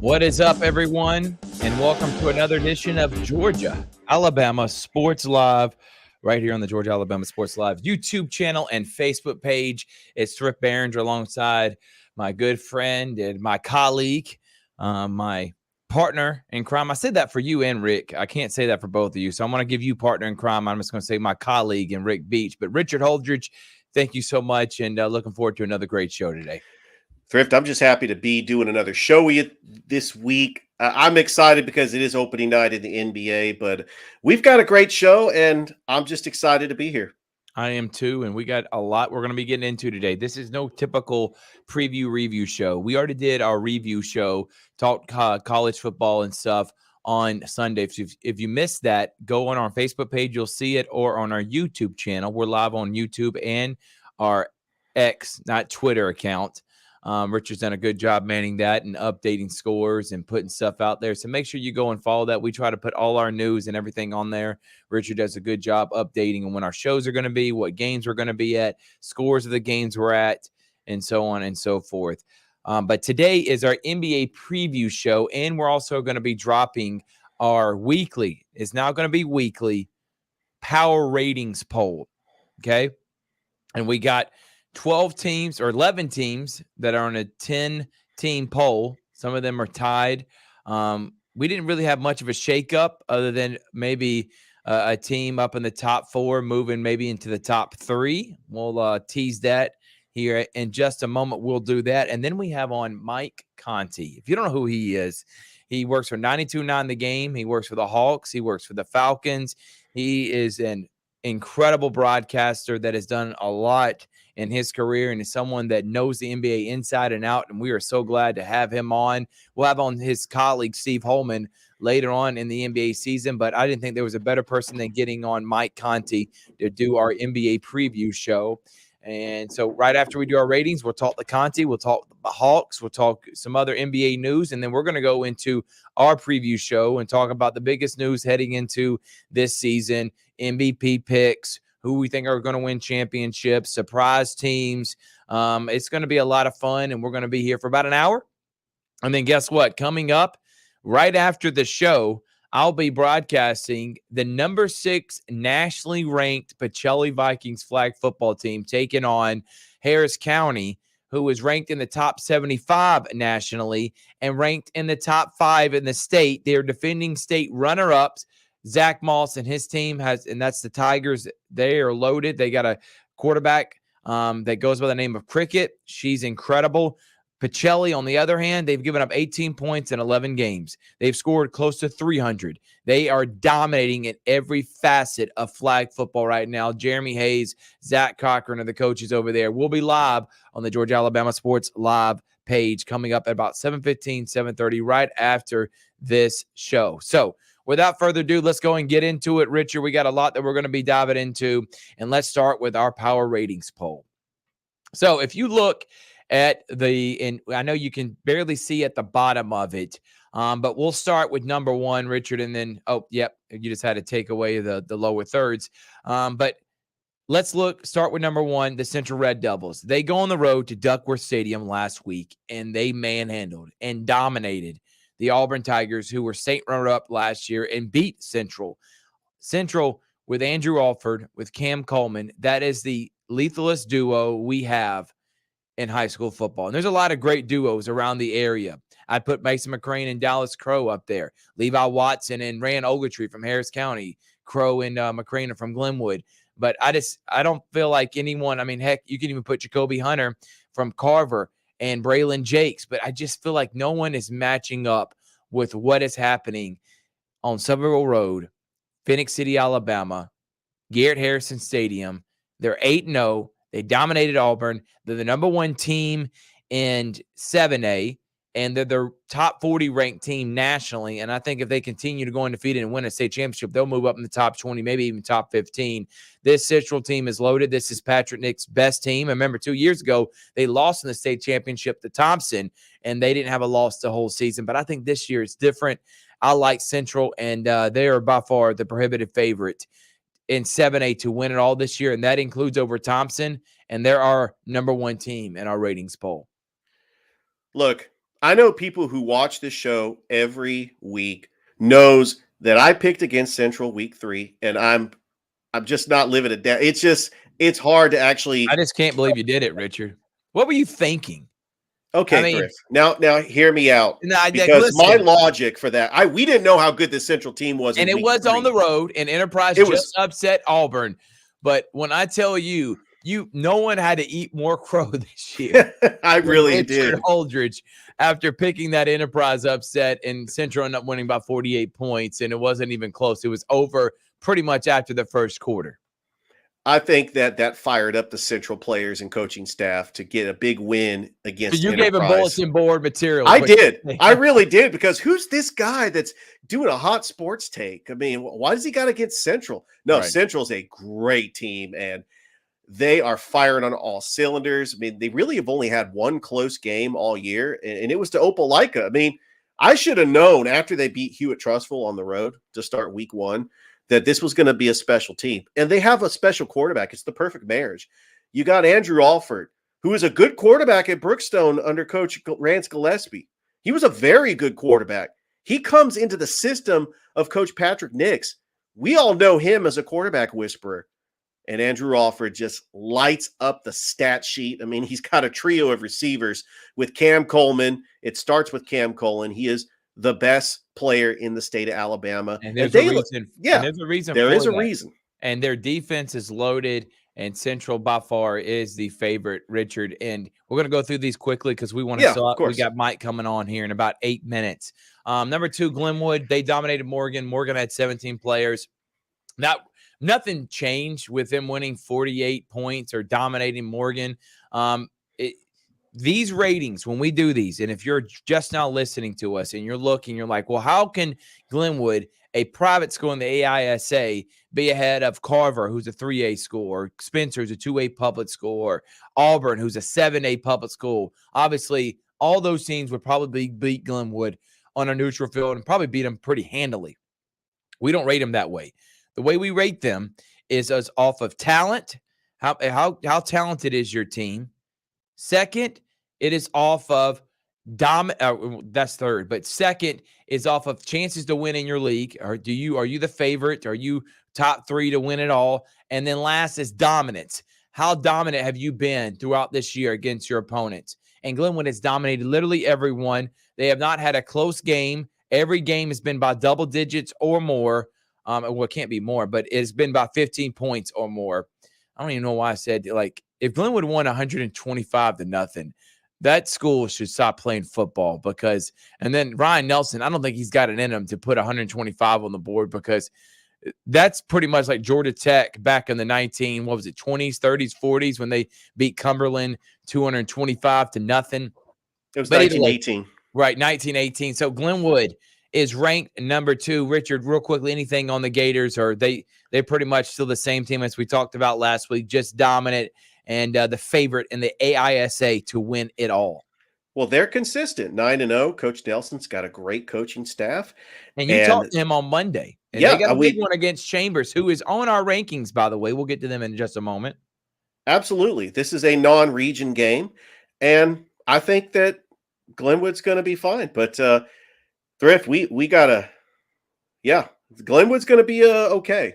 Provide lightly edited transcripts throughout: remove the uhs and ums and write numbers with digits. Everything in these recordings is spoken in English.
What is up, everyone, and welcome to another edition of Georgia Alabama Sports Live, right here on the Georgia Alabama Sports Live YouTube channel and Facebook page. It's Thrift Barringer alongside my good friend and my colleague, my partner in crime. I said that for you and Rick. I can't say that for both of you, so I'm going to give you partner in crime. I'm just going to say my colleague and Rick Beach. But Richard Holdridge, thank you so much, and looking forward to another great show today. Thrift, I'm just happy to be doing another show with you this week. I'm excited because it is opening night in the NBA, but we've got a great show, and I'm just excited to be here. I am too, and we got a lot we're going to be getting into today. This is no typical preview review show. We already did our review show, talked college football and stuff on Sunday. If you missed that, go on our Facebook page. You'll see it, or on our YouTube channel. We're live on YouTube and our X, not Twitter account. Richard's done a good job manning that and updating scores and putting stuff out there. So make sure you go and follow that. We try to put all our news and everything on there. Richard does a good job updating on when our shows are going to be, what games we're going to be at, scores of the games we're at, and so on and so forth. But today is our NBA preview show, and we're also going to be dropping our weekly. It's now going to be weekly power ratings poll. Okay. And we got 12 teams or 11 teams that are on a 10-team poll. Some of them are tied. We didn't really have much of a shakeup other than maybe a team up in the top 4 moving maybe into the top 3. We'll tease that here in just a moment. We'll do that. And then we have on Mike Conti. If you don't know who he is, he works for 92.9 The Game. He works for the Hawks. He works for the Falcons. He is an incredible broadcaster that has done a lot in his career and is someone that knows the NBA inside and out, and we are so glad to have him on. We'll have on his colleague Steve Holman later on in the NBA season, but I didn't think there was a better person than getting on Mike Conti to do our NBA preview show. And so right after we do our ratings, we'll talk the Conti, we'll talk the Hawks, we'll talk some other NBA news, and then we're going to go into our preview show and talk about the biggest news heading into this season, MVP picks, who we think are going to win championships, surprise teams. It's going to be a lot of fun, and we're going to be here for about an hour. And then guess what? Coming up right after the show, I'll be broadcasting the number 6 nationally ranked Pacelli Vikings flag football team taking on Harris County, who is ranked in the top 75 nationally and ranked in the top 5 in the state. They're defending state runner-ups. Zach Moss and his team and that's the Tigers. They are loaded. They got a quarterback that goes by the name of Cricket. She's incredible. Pacelli, on the other hand, they've given up 18 points in 11 games. They've scored close to 300. They are dominating in every facet of flag football right now. Jeremy Hayes, Zach Cochran are the coaches over there. We'll be live on the Georgia Alabama Sports Live page coming up at about 7:15, 7:30, right after this show. So without further ado, let's go and get into it. Richard, we got a lot that we're going to be diving into, and let's start with our power ratings poll. So if you look at and I know you can barely see at the bottom of it, but we'll start with number 1, Richard, and then, you just had to take away the lower thirds. But let's start with number 1, the Central Red Devils. They go on the road to Duckworth Stadium last week, and they manhandled and dominated the Auburn Tigers, who were state runner-up last year, and beat Central. Central, with Andrew Alford, with Cam Coleman, that is the lethalest duo we have in high school football. And there's a lot of great duos around the area. I'd put Mason McCrane and Dallas Crow up there. Levi Watson and Rand Ogletree from Harris County. Crow and McCrane are from Glenwood. But I don't feel like anyone, heck, you can even put Jacoby Hunter from Carver and Braylon Jakes, but I just feel like no one is matching up with what is happening on Somerville Road, Phoenix City, Alabama, Garrett Harrison Stadium. They're 8-0. They dominated Auburn. They're the number 1 team in 7A, and they're the top 40 ranked team nationally. And I think if they continue to go undefeated and win a state championship, they'll move up in the top 20, maybe even top 15. This Central team is loaded. This is Patrick Nick's best team. I remember 2 years ago, they lost in the state championship to Thompson, and they didn't have a loss the whole season. But I think this year it's different. I like Central, and they are by far the prohibitive favorite in 7A to win it all this year, and that includes over Thompson, and they're our number 1 team in our ratings poll. Look, I know people who watch this show every week knows that I picked against Central week 3, and I'm just not living it down. It's hard to I actually. just can't believe you did it, Richard. What were you thinking? I Okay, mean, Thrift. Now hear me out, like, because my listen, logic for that, we didn't know how good this Central team was and in it week was on 3. the road, and Enterprise It was just upset Auburn. But when I tell you, no one had to eat more crow this year I than really Richard did. Holdridge after picking that Enterprise upset, and Central ended up winning by 48 points, and it wasn't even close. It was over pretty much after the first quarter. I think that fired up the Central players and coaching staff to get a big win So against you gave him Enterprise. bulletin board material. I did. I really did, because who's this guy that's doing a hot sports take? I mean, why does he got against Central? No, Right. Central's a great team, and they are firing on all cylinders. I mean, they really have only had one close game all year, and it was to Opelika. I mean, I should have known after they beat Hewitt Trustful on the road to start week 1 that this was going to be a special team. And they have a special quarterback. It's the perfect marriage. You got Andrew Alford, who is a good quarterback at Brookstone under Coach Rance Gillespie. He was a very good quarterback. He comes into the system of Coach Patrick Nix. We all know him as a quarterback whisperer. And Andrew Alford just lights up the stat sheet. I mean, he's got a trio of receivers with Cam Coleman. It starts with Cam Coleman. He is the best player in the state of Alabama. And there's a reason. Yeah, And there's a reason. there for is a that. reason. And their defense is loaded, and Central by far is the favorite, Richard. And we're going to go through these quickly because we want to Of course. We got Mike coming on here in about 8 minutes. Number 2, Glenwood. They dominated Morgan. Morgan had 17 players. Nothing changed with them winning 48 points or dominating Morgan. These ratings, when we do these, and if you're just now listening to us and you're looking, you're like, well, how can Glenwood, a private school in the AISA, be ahead of Carver, who's a 3A school, or Spencer, who's a 2A public school, or Auburn, who's a 7A public school? Obviously, all those teams would probably beat Glenwood on a neutral field and probably beat them pretty handily. We don't rate them that way. The way we rate them is as off of talent. How talented is your team? Second, it is off of that's third, but second is off of chances to win in your league. Are you the favorite? Are you top 3 to win it all? And then last is dominance. How dominant have you been throughout this year against your opponents? And Glenwood has dominated literally everyone. They have not had a close game. Every game has been by double digits or more. Well, it can't be more, but it's been by 15 points or more. I don't even know why I said, like, if Glenwood won 125-0, that school should stop playing football, because, and then Ryan Nelson, I don't think he's got it in him to put 125 on the board, because that's pretty much like Georgia Tech back in the 20s, 30s, 40s, when they beat Cumberland 225-0. It was 1918. Right, 1918. So Glenwood is ranked number 2. Richard, real quickly, anything on the Gators? Or they're pretty much still the same team as we talked about last week, just dominant and the favorite in the AISA to win it all? Well, they're consistent, 9-0. Coach Nelson's got a great coaching staff. And you talked to him on Monday. And they got a big one against Chambers, who is on our rankings, by the way. We'll get to them in just a moment. Absolutely. This is a non-region game, and I think that Glenwood's going to be fine. But Thrift, we gotta, Glenwood's going to be okay.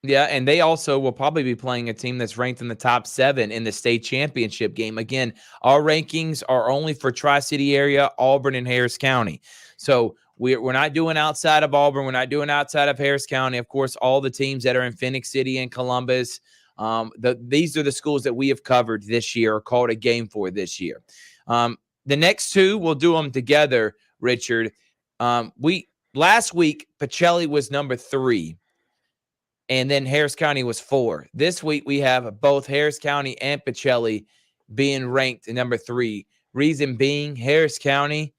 Yeah, and they also will probably be playing a team that's ranked in the top 7 in the state championship game. Again, our rankings are only for Tri-City area, Auburn, and Harris County. So we're not doing outside of Auburn. We're not doing outside of Harris County. Of course, all the teams that are in Phoenix City and Columbus, these are the schools that we have covered this year or called a game for this year. The next 2, we'll do them together, Richard. Last week, Pacelli was number 3. And then Harris County was 4. This week, we have both Harris County and Pacelli being ranked number 3. Reason being, Harris County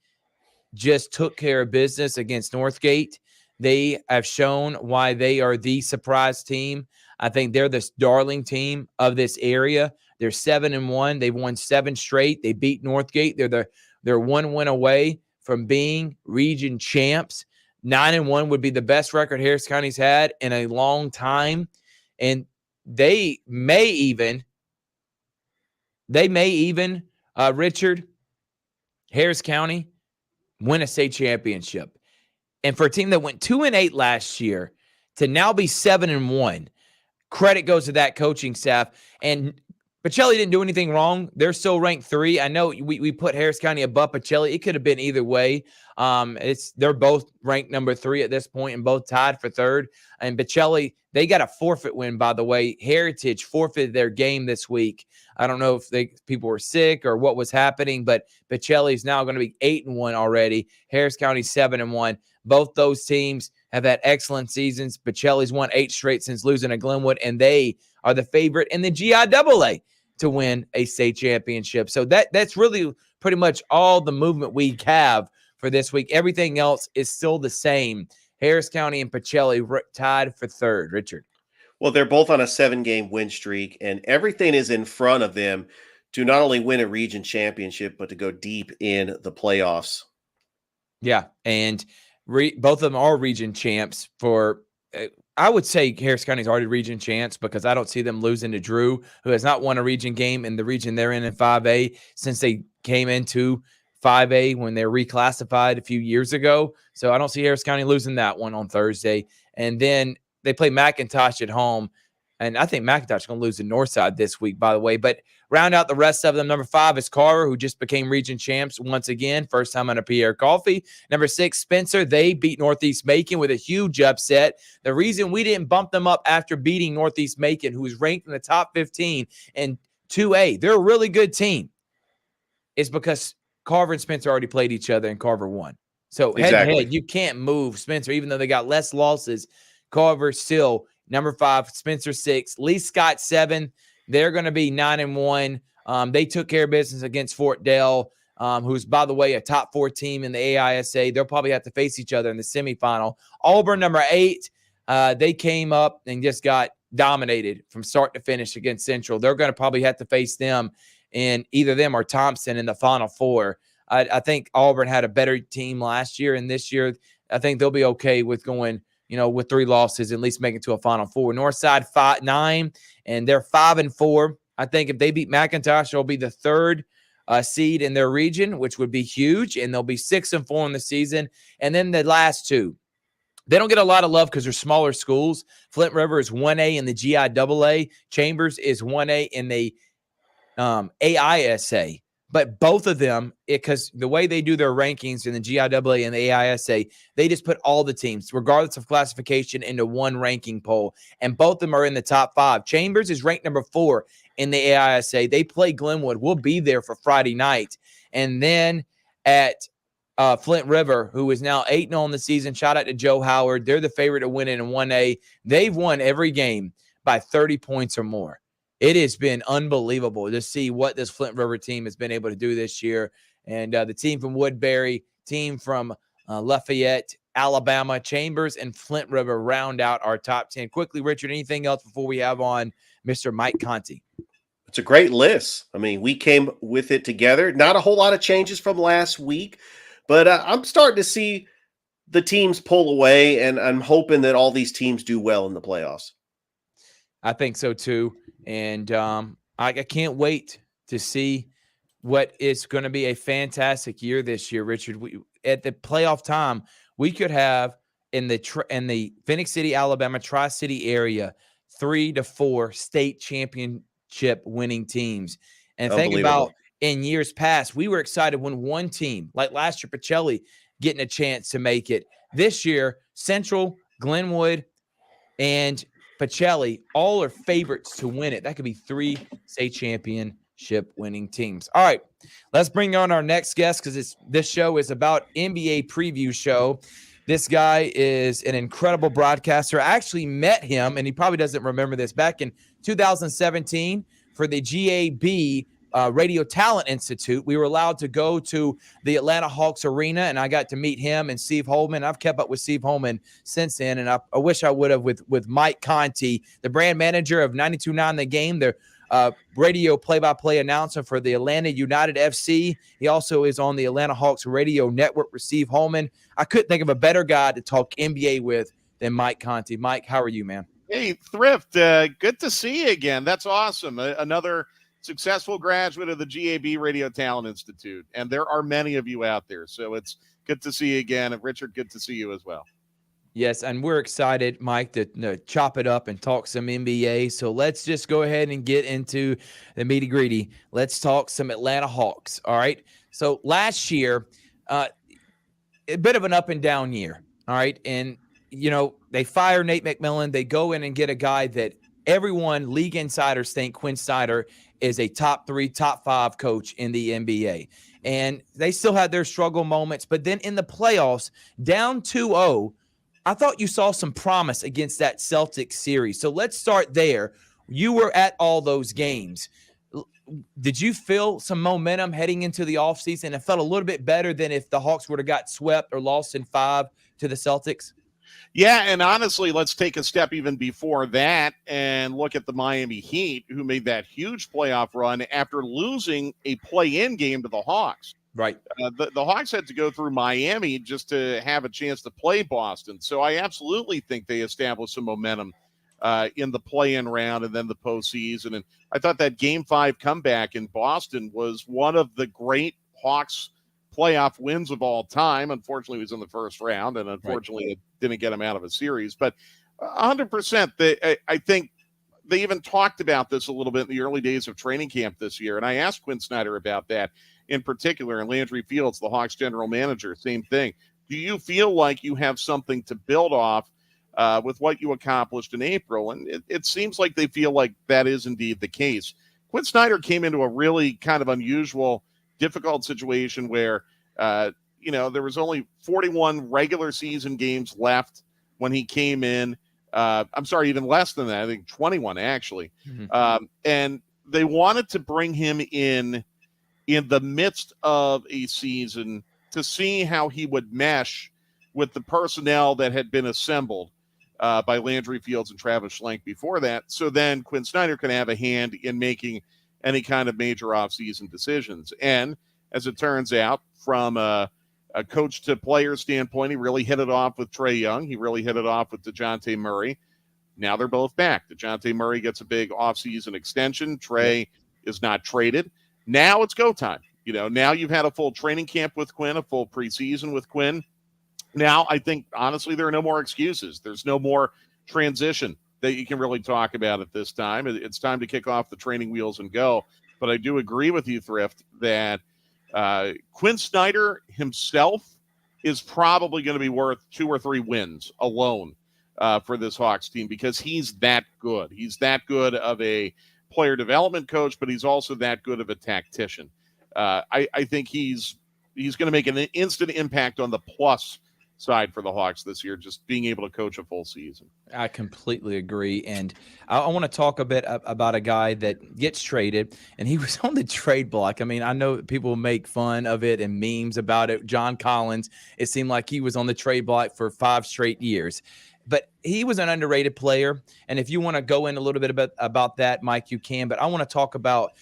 just took care of business against Northgate. They have shown why they are the surprise team. I think they're the darling team of this area. They're 7-1. They've won 7 straight. They beat Northgate. They're 1 win away from being region champs. 9-1 would be the best record Harris County's had in a long time. And they may even, Richard, Harris County win a state championship. And for a team that went 2-8 last year to now be 7-1, credit goes to that coaching staff. And Pacelli didn't do anything wrong. They're still ranked 3. I know we put Harris County above Pacelli. It could have been either way. They're both ranked number 3 at this point and both tied for 3rd. And Pacelli, they got a forfeit win, by the way. Heritage forfeited their game this week. I don't know if people were sick or what was happening, but Pacelli is now going to be 8-1 already. Harris County 7-1. Both those teams have had excellent seasons. Pacelli's won 8 straight since losing to Glenwood, and they are the favorite in the GIAA to win a state championship. So that's really pretty much all the movement we have for this week. Everything else is still the same. Harris County and Pacelli tied for 3rd. Richard. Well, they're both on a 7-game win streak, and everything is in front of them to not only win a region championship, but to go deep in the playoffs. Yeah, and both of them are region champs for I would say Harris County's already region champs because I don't see them losing to Drew, who has not won a region game in the region they're in 5A since they came into 5A when they were reclassified a few years ago. So I don't see Harris County losing that one on Thursday. And then they play McIntosh at home. And I think McIntosh is going to lose to Northside this week, by the way. But round out the rest of them, number 5 is Carver, who just became region champs once again, first time on a Pierre Coffee. Number 6, Spencer. They beat Northeast Macon with a huge upset. The reason we didn't bump them up after beating Northeast Macon, who is ranked in the top 15 in 2A, they're a really good team, is because Carver and Spencer already played each other and Carver won. So head-to-head, you can't move Spencer, even though they got less losses. Carver still number 5, Spencer 6, Lee Scott 7. They're going to be 9-1. They took care of business against Fort Dale, who's, by the way, a top 4 team in the AISA. They'll probably have to face each other in the semifinal. Auburn, number 8, they came up and just got dominated from start to finish against Central. They're going to probably have to face them, and either them or Thompson in the Final 4. I think Auburn had a better team last year, and this year I think they'll be okay with going – with 3 losses, at least making to a Final 4. Northside 5-9, and they're 5-4. I think if they beat McIntosh, they'll be the 3rd seed in their region, which would be huge, and they'll be 6-4 in the season. And then the last 2, they don't get a lot of love because they're smaller schools. Flint River is 1A in the GIAA. Chambers is 1A in the AISA. But both of them, because the way they do their rankings in the GIAA and the AISA, they just put all the teams, regardless of classification, into one ranking poll. And both of them are in the top 5. Chambers is ranked number 4 in the AISA. They play Glenwood. We'll be there for Friday night. And then at Flint River, who is now 8-0 in the season, shout out to Joe Howard. They're the favorite to win it in 1A. They've won every game by 30 points or more. It has been unbelievable to see what this Flint River team has been able to do this year. And the team from Woodbury, team from Lafayette, Alabama, Chambers, and Flint River round out our top 10. Quickly, Richard, anything else before we have on Mr. Mike Conti? It's a great list. I mean, we came with it together. Not a whole lot of changes from last week, but I'm starting to see the teams pull away, and I'm hoping that all these teams do well in the playoffs. I think so too. And I can't wait to see what is going to be a fantastic year this year, Richard. At the playoff time, we could have in the Phoenix City, Alabama, Tri-City area, 3 to 4 state championship winning teams. And think about in years past, we were excited when one team, like last year, Pacelli, getting a chance to make it. This year, Central, Glenwood, and Pacelli, all are favorites to win it. That could be 3 state championship winning teams. All right, let's bring on our next guest because this show is about NBA preview show. This guy is an incredible broadcaster. I actually met him, and he probably doesn't remember this, back in 2017 for the GAB Radio Talent Institute. We were allowed to go to the Atlanta Hawks arena, and I got to meet him and Steve Holman. I've kept up with Steve Holman since then, and I wish I would have with Mike Conti, the brand manager of 92.9 The Game, the radio play-by-play announcer for the Atlanta United FC. He also is on the Atlanta Hawks radio network with Steve Holman. I couldn't think of a better guy to talk NBA with than Mike Conti. Mike, how are you, man? Hey, Thrift, good to see you again. That's awesome. Another successful graduate of the GAB Radio Talent Institute, and there are many of you out there, so it's good to see you again. And Richard, good to see you as well. Yes, and we're excited, Mike, to chop it up and talk some NBA. So let's just go ahead and get into the nitty-gritty. Let's talk some Atlanta Hawks, all right? So last year, a bit of an up and down year, all right? And, they fire Nate McMillan. They go in and get a guy that everyone, league insiders, think Quinn Snyder is a top 3, top 5 coach in the NBA. And they still had their struggle moments. But then in the playoffs, down 2-0, I thought you saw some promise against that Celtics series. So let's start there. You were at all those games. Did you feel some momentum heading into the offseason? It felt a little bit better than if the Hawks would have got swept or lost in 5 to the Celtics? Yeah, and honestly, let's take a step even before that and look at the Miami Heat, who made that huge playoff run after losing a play-in game to the Hawks. Right. The Hawks had to go through Miami just to have a chance to play Boston. So I absolutely think they established some momentum in the play-in round and then the postseason. And I thought that Game 5 comeback in Boston was one of the great Hawks playoff wins of all time. Unfortunately, it was in the first round, and unfortunately, It didn't get him out of a series. But 100%, I think they even talked about this a little bit in the early days of training camp this year. And I asked Quinn Snyder about that in particular, and Landry Fields, the Hawks general manager, same thing. Do you feel like you have something to build off with what you accomplished in April? And it seems like they feel like that is indeed the case. Quinn Snyder came into a really kind of unusual, difficult situation where, there was only 41 regular season games left when he came in. I'm sorry, even less than that. I think 21, actually. Mm-hmm. And they wanted to bring him in the midst of a season to see how he would mesh with the personnel that had been assembled by Landry Fields and Travis Schlenk before that. So then Quinn Snyder can have a hand in making any kind of major offseason decisions. And as it turns out, from a coach to player standpoint, he really hit it off with Trae Young. He really hit it off with DeJounte Murray. Now they're both back. DeJounte Murray gets a big offseason extension. Trae is not traded. Now it's go time. Now you've had a full training camp with Quinn, a full preseason with Quinn. Now I think, honestly, there are no more excuses. There's no more transition that you can really talk about at this time. It's time to kick off the training wheels and go. But I do agree with you, Thrift, that Quinn Snyder himself is probably going to be worth 2 or 3 wins alone for this Hawks team, because he's that good. He's that good of a player development coach, but he's also that good of a tactician. I think he's going to make an instant impact on the plus side for the Hawks this year, just being able to coach a full season. I completely agree. And I want to talk a bit about a guy that gets traded, and he was on the trade block. I mean, I know people make fun of it and memes about it. John Collins, it seemed like he was on the trade block for 5 straight years. But he was an underrated player. And if you want to go in a little bit about that, Mike, you can. But I want to talk about,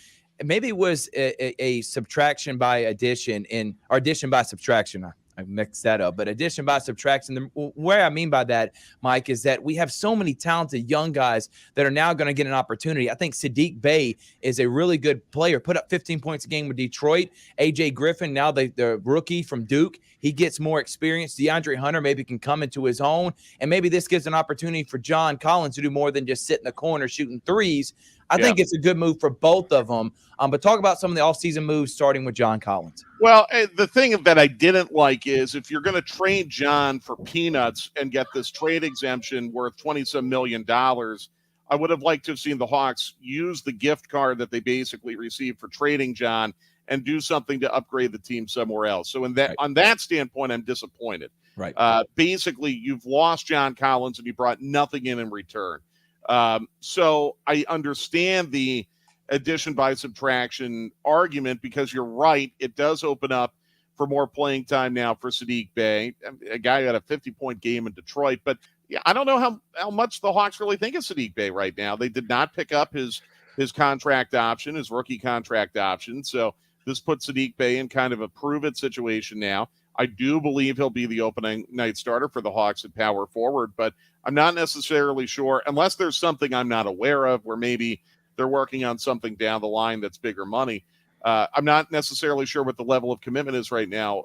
maybe it was a subtraction by addition, or addition by subtraction. I mixed that up, but addition by subtraction. Where I mean by that, Mike, is that we have so many talented young guys that are now going to get an opportunity. I think Sadiq Bey is a really good player, put up 15 points a game with Detroit. AJ Griffin, now the rookie from Duke, he gets more experience. DeAndre Hunter maybe can come into his own, and maybe this gives an opportunity for John Collins to do more than just sit in the corner shooting threes. I think it's a good move for both of them. But talk about some of the offseason moves, starting with John Collins. Well, the thing that I didn't like is, if you're going to trade John for peanuts and get this trade exemption worth $20-some million, I would have liked to have seen the Hawks use the gift card that they basically received for trading John and do something to upgrade the team somewhere else. So on that standpoint, I'm disappointed. Right. Basically, you've lost John Collins and you brought nothing in return. So I understand the addition by subtraction argument, because you're right. It does open up for more playing time now for Sadiq Bey, a guy who had a 50-point game in Detroit. But yeah, I don't know how much the Hawks really think of Sadiq Bey right now. They did not pick up his contract option, his rookie contract option. So this puts Sadiq Bey in kind of a prove-it situation now. I do believe he'll be the opening night starter for the Hawks at power forward, but I'm not necessarily sure, unless there's something I'm not aware of, where maybe they're working on something down the line that's bigger money. I'm not necessarily sure what the level of commitment is right now,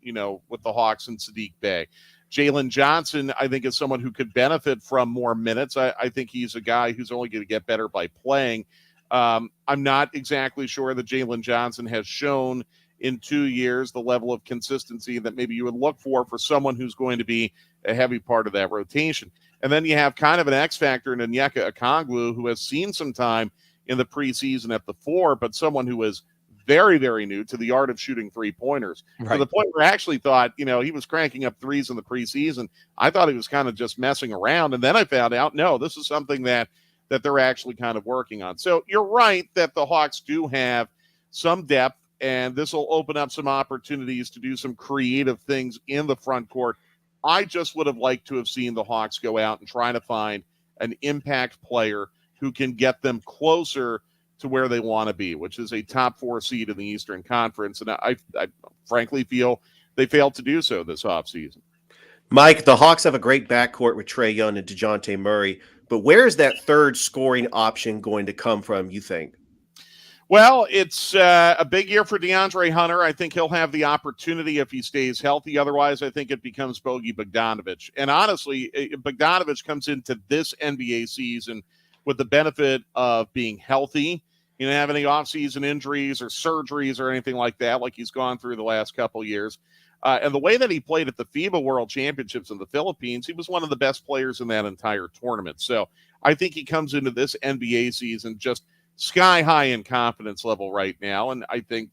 with the Hawks and Sadiq Bey. Jalen Johnson, I think, is someone who could benefit from more minutes. I think he's a guy who's only going to get better by playing. I'm not exactly sure that Jalen Johnson has shown in 2 years the level of consistency that maybe you would look for someone who's going to be a heavy part of that rotation. And then you have kind of an X factor in Onyeka Okongwu, who has seen some time in the preseason at the 4, but someone who is very, very new to the art of shooting three-pointers. Right. To the point where I actually thought, he was cranking up threes in the preseason. I thought he was kind of just messing around. And then I found out, no, this is something that they're actually kind of working on. So you're right that the Hawks do have some depth, and this will open up some opportunities to do some creative things in the front court. I just would have liked to have seen the Hawks go out and try to find an impact player who can get them closer to where they want to be, which is a top 4 seed in the Eastern Conference. And I frankly feel they failed to do so this offseason. Mike, the Hawks have a great backcourt with Trae Young and DeJounte Murray, but where is that third scoring option going to come from, you think? Well, it's a big year for DeAndre Hunter. I think he'll have the opportunity if he stays healthy. Otherwise, I think it becomes Bogi Bogdanovic. And honestly, Bogdanovic comes into this NBA season with the benefit of being healthy. He didn't have any offseason injuries or surgeries or anything like that, like he's gone through the last couple of years. And the way that he played at the FIBA World Championships in the Philippines, he was one of the best players in that entire tournament. So I think he comes into this NBA season just sky high in confidence level right now. And I think,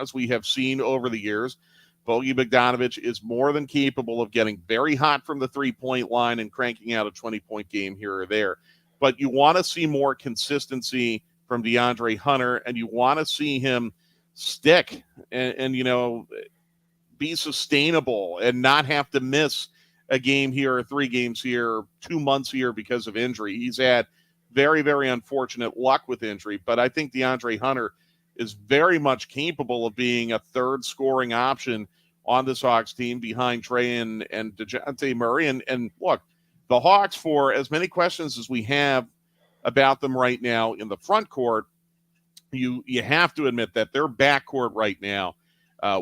as we have seen over the years, Bogi Bogdanovic is more than capable of getting very hot from the 3-point line and cranking out a 20-point game here or there. But you want to see more consistency from DeAndre Hunter, and you want to see him stick and be sustainable and not have to miss a game here or 3 games here, 2 months here because of injury. He's had very, very unfortunate luck with injury, but I think DeAndre Hunter is very much capable of being a third scoring option on this Hawks team behind Trae and DeJounte Murray. And look, the Hawks, for as many questions as we have about them right now in the front court, you have to admit that their backcourt right now,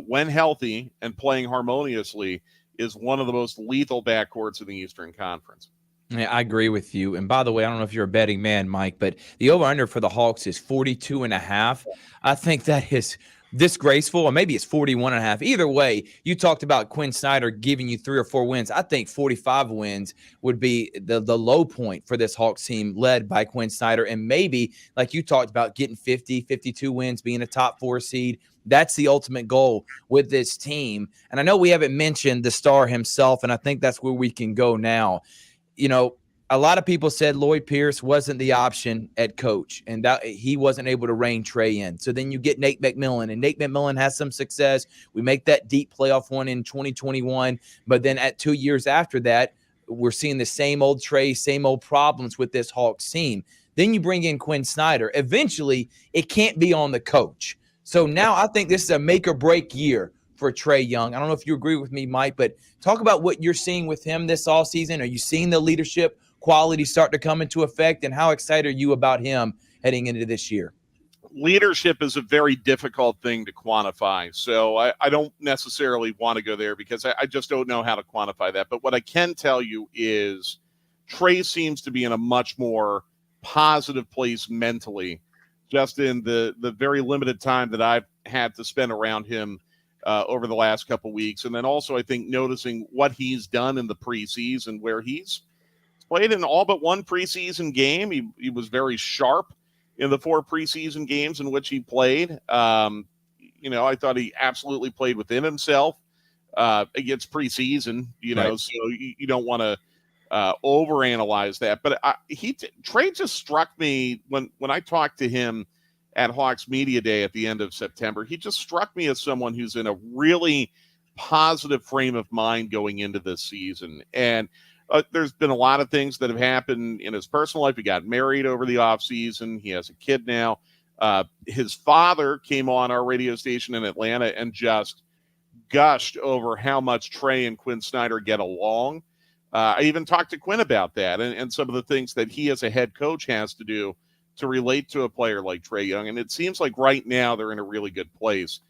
when healthy and playing harmoniously, is one of the most lethal backcourts in the Eastern Conference. Yeah, I agree with you. And by the way, I don't know if you're a betting man, Mike, but the over-under for the Hawks is 42.5. I think that is disgraceful, or maybe it's 41.5. Either way, you talked about Quinn Snyder giving you 3 or 4 wins. I think 45 wins would be the low point for this Hawks team led by Quinn Snyder. And maybe, like you talked about, getting 50, 52 wins, being a top 4 seed. That's the ultimate goal with this team. And I know we haven't mentioned the star himself, and I think that's where we can go now. A lot of people said Lloyd Pierce wasn't the option at coach, and that he wasn't able to rein Trae in. So then you get Nate McMillan, and Nate McMillan has some success. We make that deep playoff one in 2021, but then at 2 years after that, we're seeing the same old Trae, same old problems with this Hawks team. Then you bring in Quinn Snyder. Eventually, it can't be on the coach. So now I think this is a make or break year for Trae Young. I don't know if you agree with me, Mike, but talk about what you're seeing with him this offseason. Are you seeing the leadership quality start to come into effect, and how excited are you about him heading into this year? Leadership is a very difficult thing to quantify, so I don't necessarily want to go there because I just don't know how to quantify that. But what I can tell you is Trae seems to be in a much more positive place mentally, just in the very limited time that I've had to spend around him over the last couple weeks. And then also, I think, noticing what he's done in the preseason, where he's played in all but one preseason game. He was very sharp in the 4 preseason games in which he played. I thought he absolutely played within himself against preseason, Right. So you don't want to overanalyze that. But Trae just struck me when I talked to him at Hawks Media Day at the end of September. He just struck me as someone who's in a really positive frame of mind going into this season. And there's been a lot of things that have happened in his personal life. He got married over the offseason. He has a kid now. His father came on our radio station in Atlanta and just gushed over how much Trae and Quinn Snyder get along. I even talked to Quinn about that and some of the things that he as a head coach has to do to relate to a player like Trae Young. And it seems like right now they're in a really good place.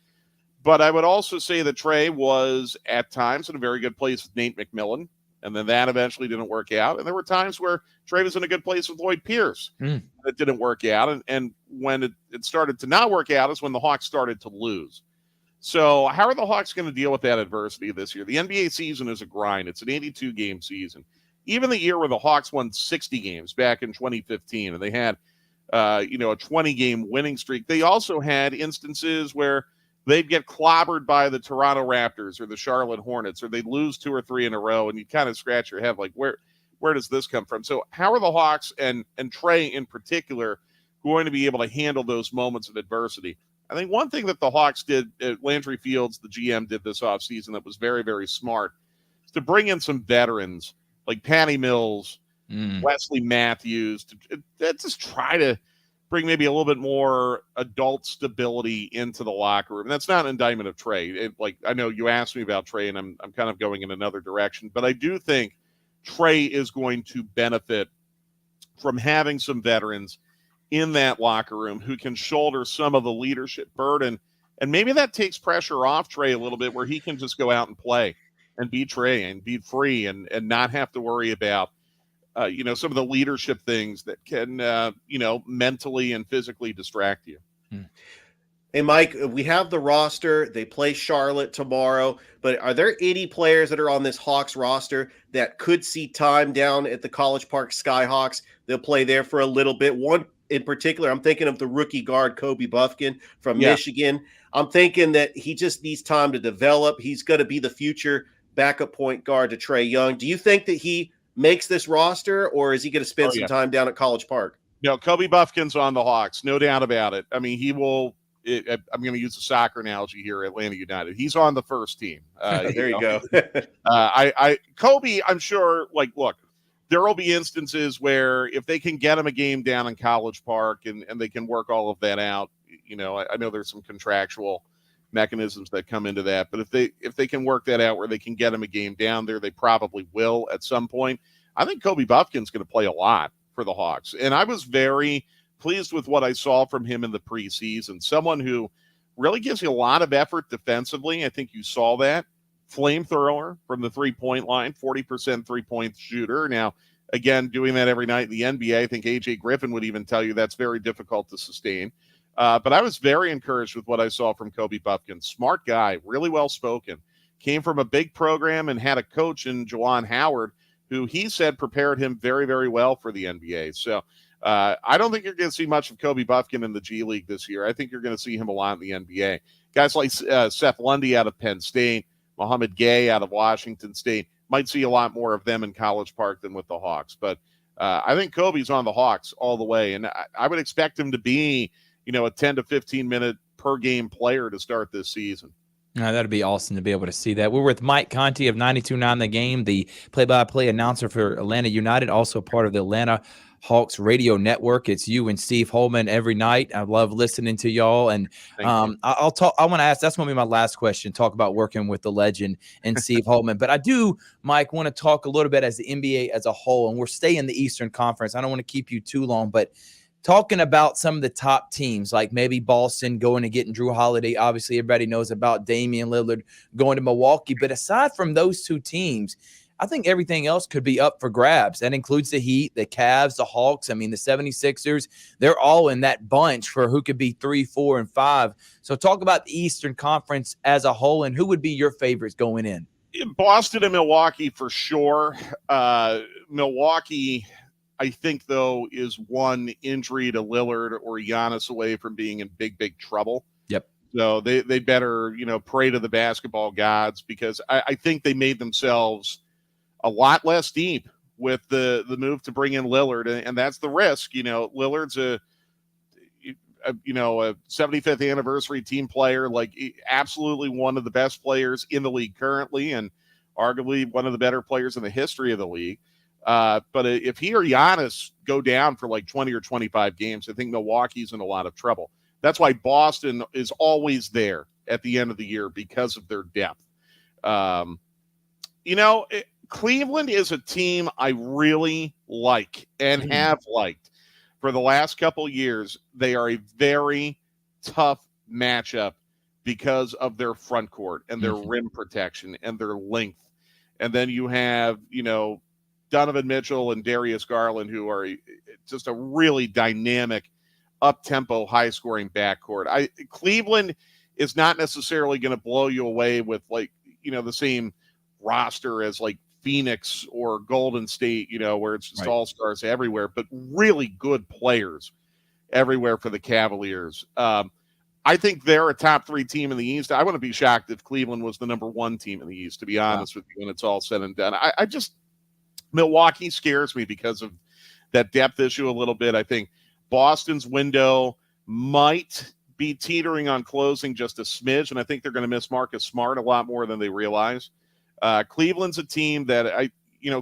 But I would also say that Trae was at times in a very good place with Nate McMillan, and then that eventually didn't work out. And there were times where Trae was in a good place with Lloyd Pierce. That didn't work out. And when it started to not work out is when the Hawks started to lose. So how are the Hawks going to deal with that adversity this year? The NBA season is a grind. It's an 82-game season. Even the year where the Hawks won 60 games back in 2015, and they had a 20-game winning streak, they also had instances where they'd get clobbered by the Toronto Raptors or the Charlotte Hornets, or they'd lose 2 or 3 in a row, and you kind of scratch your head like, where does this come from? So how are the Hawks and Trae in particular going to be able to handle those moments of adversity? I think one thing that the Hawks did, Landry Fields, the GM, did this offseason that was very, very smart, is to bring in some veterans like Patty Mills, Wesley Matthews, to just try to bring maybe a little bit more adult stability into the locker room. And that's not an indictment of Trae. I know you asked me about Trae, and I'm kind of going in another direction, but I do think Trae is going to benefit from having some veterans in that locker room who can shoulder some of the leadership burden. And maybe that takes pressure off Trae a little bit, where he can just go out and play and be Trae and be free and not have to worry about some of the leadership things that can, mentally and physically distract you. Hey, Mike, we have the roster. They play Charlotte tomorrow, but are there any players that are on this Hawks roster that could see time down at the College Park Skyhawks? They'll play there for a little bit. One in particular, I'm thinking of the rookie guard, Kobe Buffkin from Michigan. I'm thinking that he just needs time to develop. He's going to be the future backup point guard to Trae Young. Do you think that he makes this roster, or is he going to spend some time down at College Park? No, Kobe Buffkin's on the Hawks, no doubt about it. I mean, he will. I'm going to use a soccer analogy here, Atlanta United. He's on the first team. There you go. Kobe, I'm sure, look, there will be instances where if they can get him a game down in College Park and they can work all of that out, I know there's some contractual mechanisms that come into that, but if they can work that out where they can get him a game down there, they probably will at some point. I think Kobe Buffkin's going to play a lot for the Hawks, and I was very pleased with what I saw from him in the preseason. Someone who really gives you a lot of effort defensively. I think you saw that. Flamethrower from the three-point line, 40% three-point shooter. Now, again, doing that every night in the NBA, I think A.J. Griffin would even tell you that's very difficult to sustain. But I was very encouraged with what I saw from Kobe Buffkin. Smart guy, really well-spoken. Came from a big program and had a coach in Juwan Howard who he said prepared him very, very well for the NBA. So I don't think you're going to see much of Kobe Buffkin in the G League this year. I think you're going to see him a lot in the NBA. Guys like Seth Lundy out of Penn State, Mohamed Gay out of Washington State, might see a lot more of them in College Park than with the Hawks. But I think Kobe's on the Hawks all the way, and I would expect him to be, a 10 to 15 minute per game player to start this season. That'd be awesome to be able to see that. We're with Mike Conti of 92.9 The Game, the play-by-play announcer for Atlanta United, also part of the Atlanta Hawks radio network. It's you and Steve Holman every night. I love listening to y'all. And I want to ask, that's going to be my last question, talk about working with the legend and Steve Holman. But I do, Mike, want to talk a little bit as the NBA as a whole, and we're staying in the Eastern Conference. I don't want to keep you too long, but talking about some of the top teams, like maybe Boston going and getting Drew Holiday. Obviously, everybody knows about Damian Lillard going to Milwaukee. But aside from those two teams, I think everything else could be up for grabs. That includes the Heat, the Cavs, the Hawks. I mean, the 76ers, they're all in that bunch for who could be 3, 4, and 5. So talk about the Eastern Conference as a whole, and who would be your favorites going in? Boston and Milwaukee for sure. Milwaukee, I think, though, is one injury to Lillard or Giannis away from being in big, big trouble. Yep. So they better, pray to the basketball gods, because I think they made themselves a lot less deep with the move to bring in Lillard, and that's the risk. Lillard's a 75th anniversary team player, absolutely one of the best players in the league currently, and arguably one of the better players in the history of the league. But if he or Giannis go down for 20 or 25 games, I think Milwaukee's in a lot of trouble. That's why Boston is always there at the end of the year, because of their depth. Cleveland is a team I really like and have liked for the last couple of years, they are a very tough matchup because of their front court and their rim protection and their length. And then you have, Donovan Mitchell and Darius Garland, who are just a really dynamic, up-tempo, high-scoring backcourt. Cleveland is not necessarily going to blow you away with, the same roster as, Phoenix or Golden State, where it's just all-stars everywhere, but really good players everywhere for the Cavaliers. I think they're a top 3 team in the East. I wouldn't be shocked if Cleveland was the number 1 team in the East, to be honest with you, when it's all said and done. Milwaukee scares me because of that depth issue a little bit. I think Boston's window might be teetering on closing just a smidge, and I think they're going to miss Marcus Smart a lot more than they realize. Cleveland's a team that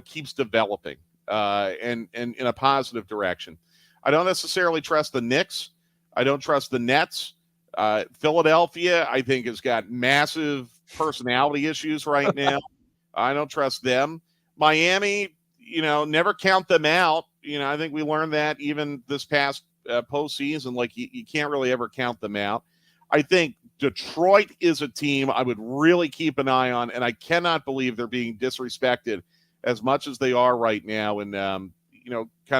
keeps developing and in a positive direction. I don't necessarily trust the Knicks. I don't trust the Nets. Philadelphia, I think, has got massive personality issues right now. I don't trust them. Miami, never count them out. I think we learned that even this past postseason. You can't really ever count them out. I think Detroit is a team I would really keep an eye on, and I cannot believe they're being disrespected as much as they are right now in, kind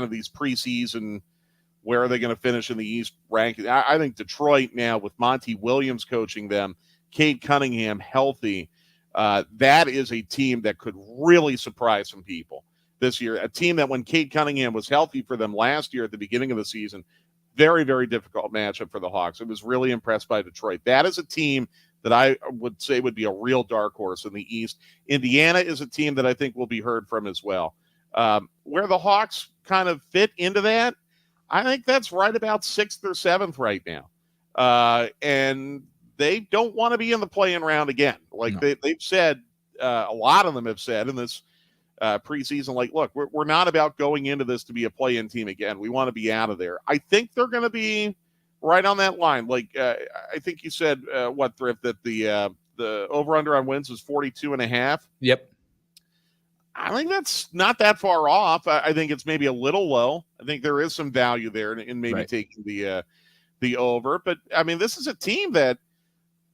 of these preseason, where are they going to finish in the East ranking? I think Detroit now, with Monty Williams coaching them, Cade Cunningham healthy, that is a team that could really surprise some people this year. A team that, when Cade Cunningham was healthy for them last year at the beginning of the season, very, very difficult matchup for the Hawks. I was really impressed by Detroit. That is a team that I would say would be a real dark horse in the East. Indiana is a team that I think will be heard from as well. Where the Hawks kind of fit into that, I think that's right about 6th or 7th right now. And they don't want to be in the play-in round again. They've said, a lot of them have said in this preseason, look, we're not about going into this to be a play-in team again. We want to be out of there. I think they're going to be right on that line. I think you said, Thrift, that the over-under on wins is 42.5. Yep. I think that's not that far off. I think it's maybe a little low. I think there is some value there in maybe taking the over. But, this is a team that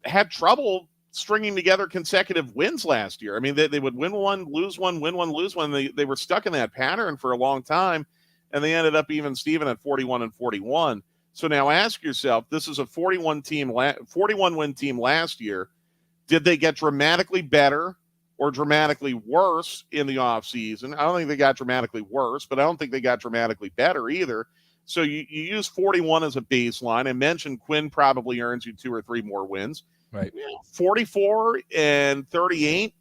had trouble stringing together consecutive wins last year. They would win one, lose one, win one, lose one. They were stuck in that pattern for a long time, and they ended up even Steven at 41-41. So now ask yourself, this is a 41-win team last year. Did they get dramatically better or dramatically worse in the offseason? I don't think they got dramatically worse, but I don't think they got dramatically better either. So you use 41 as a baseline. I mentioned Quinn probably earns you 2 or 3 more wins. Right. 44 and 38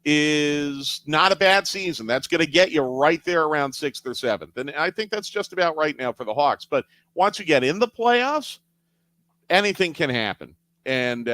is not a bad season. That's going to get you right there around 6th or 7th. And I think that's just about right now for the Hawks. But once you get in the playoffs, anything can happen. And,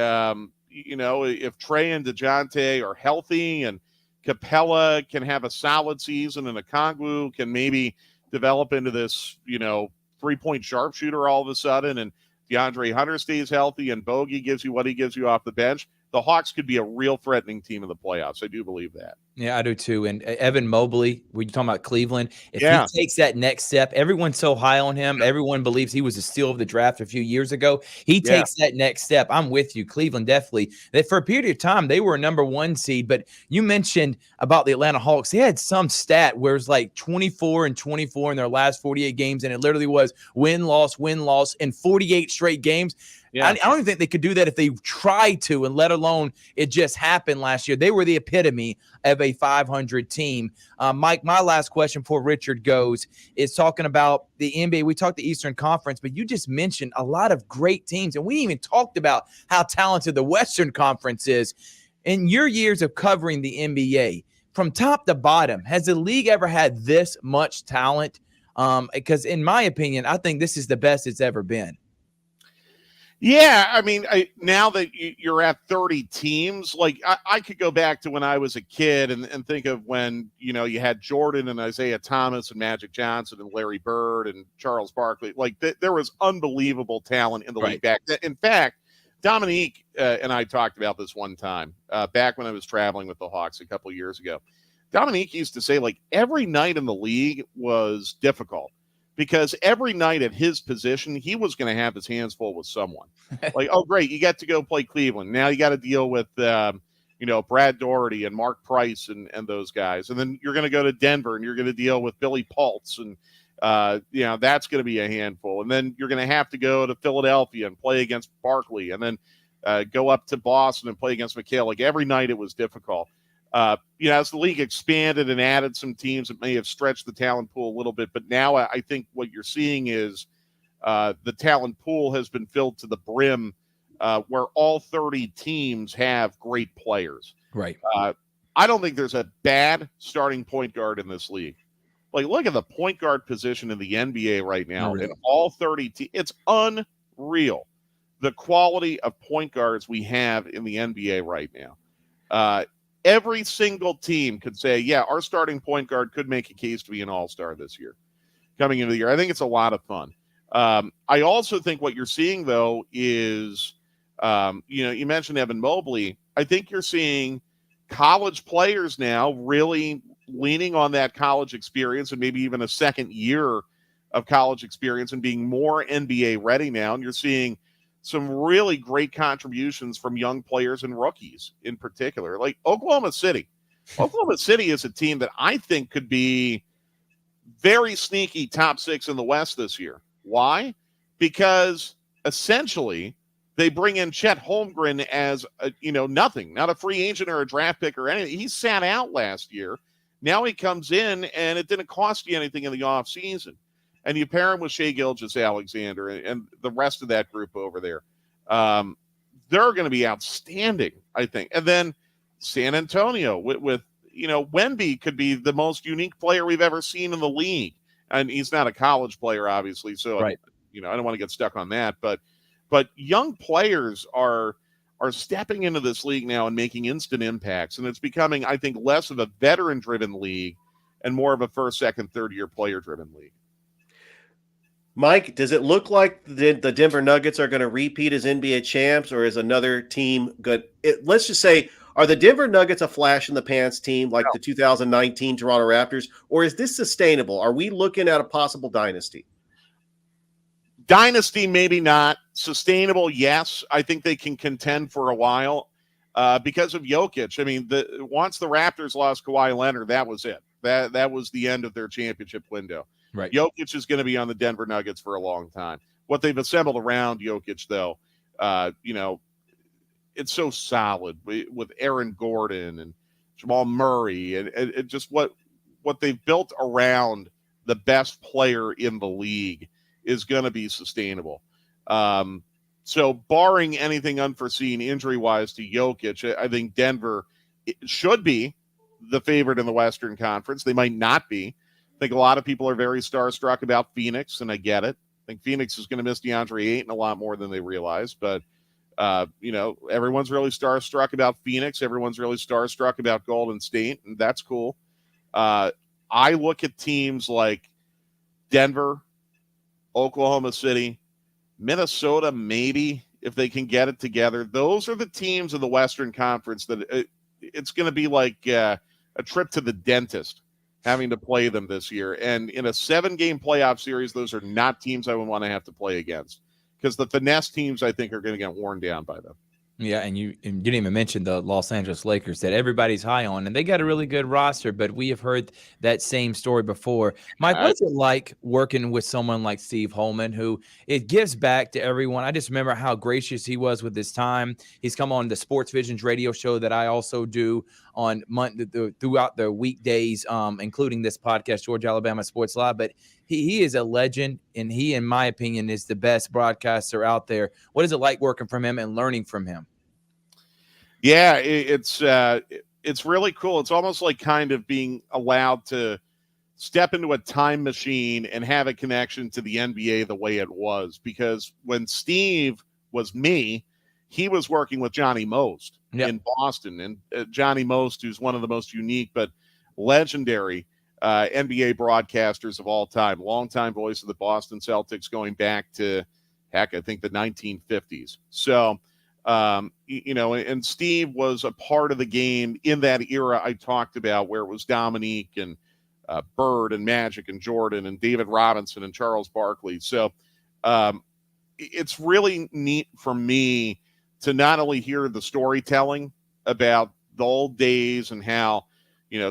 if Trey and DeJounte are healthy and Capella can have a solid season and Okongwu can maybe develop into this, 3-point sharpshooter all of a sudden, and DeAndre Hunter stays healthy and Bogey gives you what he gives you off the bench, the Hawks could be a real threatening team in the playoffs. I do believe that. Yeah, I do too. And Evan Mobley, we're talking about Cleveland. If he takes that next step, everyone's so high on him. Everyone believes he was a steal of the draft a few years ago. He takes that next step. I'm with you. Cleveland definitely. That for a period of time, they were a number 1 seed. But you mentioned about the Atlanta Hawks. They had some stat where it's 24-24 in their last 48 games. And it literally was win, loss in 48 straight games. Yeah. I don't even think they could do that if they tried to, and let alone it just happened last year. They were the epitome of a 500 team. Mike, my last question before Richard goes is talking about the NBA. We talked the Eastern Conference, but you just mentioned a lot of great teams, and we even talked about how talented the Western Conference is. In your years of covering the NBA, from top to bottom, has the league ever had this much talent? Because in my opinion, I think this is the best it's ever been. Yeah, now that you're at 30 teams, I could go back to when I was a kid and think of when, you had Jordan and Isaiah Thomas and Magic Johnson and Larry Bird and Charles Barkley. There was unbelievable talent in the league back then. In fact, Dominique and I talked about this one time back when I was traveling with the Hawks a couple years ago. Dominique used to say, every night in the league was difficult because every night at his position, he was going to have his hands full with someone. Like, oh, great, you got to go play Cleveland. Now you got to deal with, Brad Doherty and Mark Price and those guys. And then you're going to go to Denver and you're going to deal with Billy Pultz. And, that's going to be a handful. And then you're going to have to go to Philadelphia and play against Barkley. And then go up to Boston and play against McHale. Like, every night it was difficult. As the league expanded and added some teams, it may have stretched the talent pool a little bit. But now I think what you're seeing is the talent pool has been filled to the brim, where all 30 teams have great players. Right. I don't think there's a bad starting point guard in this league. Like, look at the point guard position in the NBA right now. Really? In all 30 teams, it's unreal. The quality of point guards we have in the NBA right now. Every single team could say, yeah, our starting point guard could make a case to be an all-star this year, coming into the year. I think it's a lot of fun. I also think what you're seeing, though, is, you mentioned Evan Mobley. I think you're seeing college players now really leaning on that college experience and maybe even a second year of college experience and being more NBA ready now. And you're seeing some really great contributions from young players and rookies in particular, like Oklahoma City. Oklahoma City is a team that I think could be very sneaky top 6 in the West this year. Why? Because essentially they bring in Chet Holmgren as nothing, not a free agent or a draft pick or anything. He sat out last year. Now he comes in and it didn't cost you anything in the offseason. And you pair him with Shai Gilgeous-Alexander and the rest of that group over there. They're going to be outstanding, I think. And then San Antonio with Wemby could be the most unique player we've ever seen in the league. And he's not a college player, obviously. So, right. I don't want to get stuck on that. But young players are stepping into this league now and making instant impacts. And it's becoming, I think, less of a veteran-driven league and more of a first, second, third-year player-driven league. Mike, does it look like the Denver Nuggets are going to repeat as NBA champs, or is another team good? Let's just say, are the Denver Nuggets a flash-in-the-pants team like the 2019 Toronto Raptors, or is this sustainable? Are we looking at a possible dynasty? Dynasty, maybe not. Sustainable, yes. I think they can contend for a while because of Jokic. I mean, once the Raptors lost Kawhi Leonard, that was it. That was the end of their championship window. Right. Jokic is going to be on the Denver Nuggets for a long time. What they've assembled around Jokic, though, it's so solid with Aaron Gordon and Jamal Murray and just what they've built around the best player in the league is going to be sustainable. So barring anything unforeseen injury-wise to Jokic, I think Denver should be the favorite in the Western Conference. They might not be. I think a lot of people are very starstruck about Phoenix, and I get it. I think Phoenix is going to miss DeAndre Ayton a lot more than they realize, but everyone's really starstruck about Phoenix. Everyone's really starstruck about Golden State, and that's cool. I look at teams like Denver, Oklahoma City, Minnesota, maybe, if they can get it together. Those are the teams in the Western Conference that it's going to be like a trip to the dentist having to play them this year. And in a 7-game playoff series, those are not teams I would want to have to play against, because the finesse teams, I think, are going to get worn down by them. Yeah, and you didn't even mention the Los Angeles Lakers that everybody's high on, and they got a really good roster, but we have heard that same story before. Mike, what's it like working with someone like Steve Holman, who it gives back to everyone? I just remember how gracious he was with his time. He's come on the Sports Visions radio show that I also do on throughout the weekdays, including this podcast, Georgia Alabama Sports Live, but he is a legend, and he, in my opinion, is the best broadcaster out there. What is it like working from him and learning from him? Yeah, it's really cool. It's almost like kind of being allowed to step into a time machine and have a connection to the NBA the way it was. Because when Steve was me, he was working with Johnny Most in Boston. And Johnny Most, who's one of the most unique but legendary NBA broadcasters of all time, longtime voice of the Boston Celtics going back to, I think the 1950s. So, and Steve was a part of the game in that era I talked about, where it was Dominique and Bird and Magic and Jordan and David Robinson and Charles Barkley. So it's really neat for me to not only hear the storytelling about the old days and how,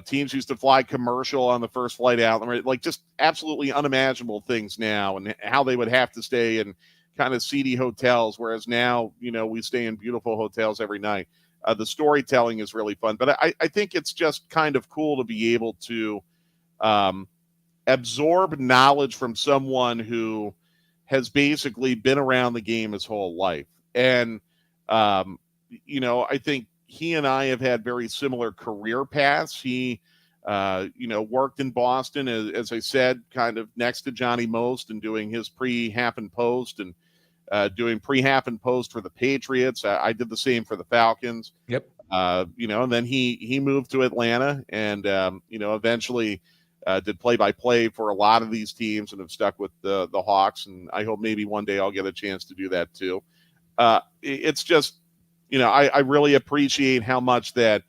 teams used to fly commercial on the first flight out, like just absolutely unimaginable things now, and how they would have to stay in kind of seedy hotels, whereas now, we stay in beautiful hotels every night. The storytelling is really fun, but I think it's just kind of cool to be able to absorb knowledge from someone who has basically been around the game his whole life. And, I think he and I have had very similar career paths. He, worked in Boston, as I said, kind of next to Johnny Most and doing his pre-half and post and doing pre-half and post for the Patriots. I did the same for the Falcons. Yep. And then he moved to Atlanta and, eventually did play-by-play for a lot of these teams and have stuck with the Hawks. And I hope maybe one day I'll get a chance to do that too. It's just, I really appreciate how much that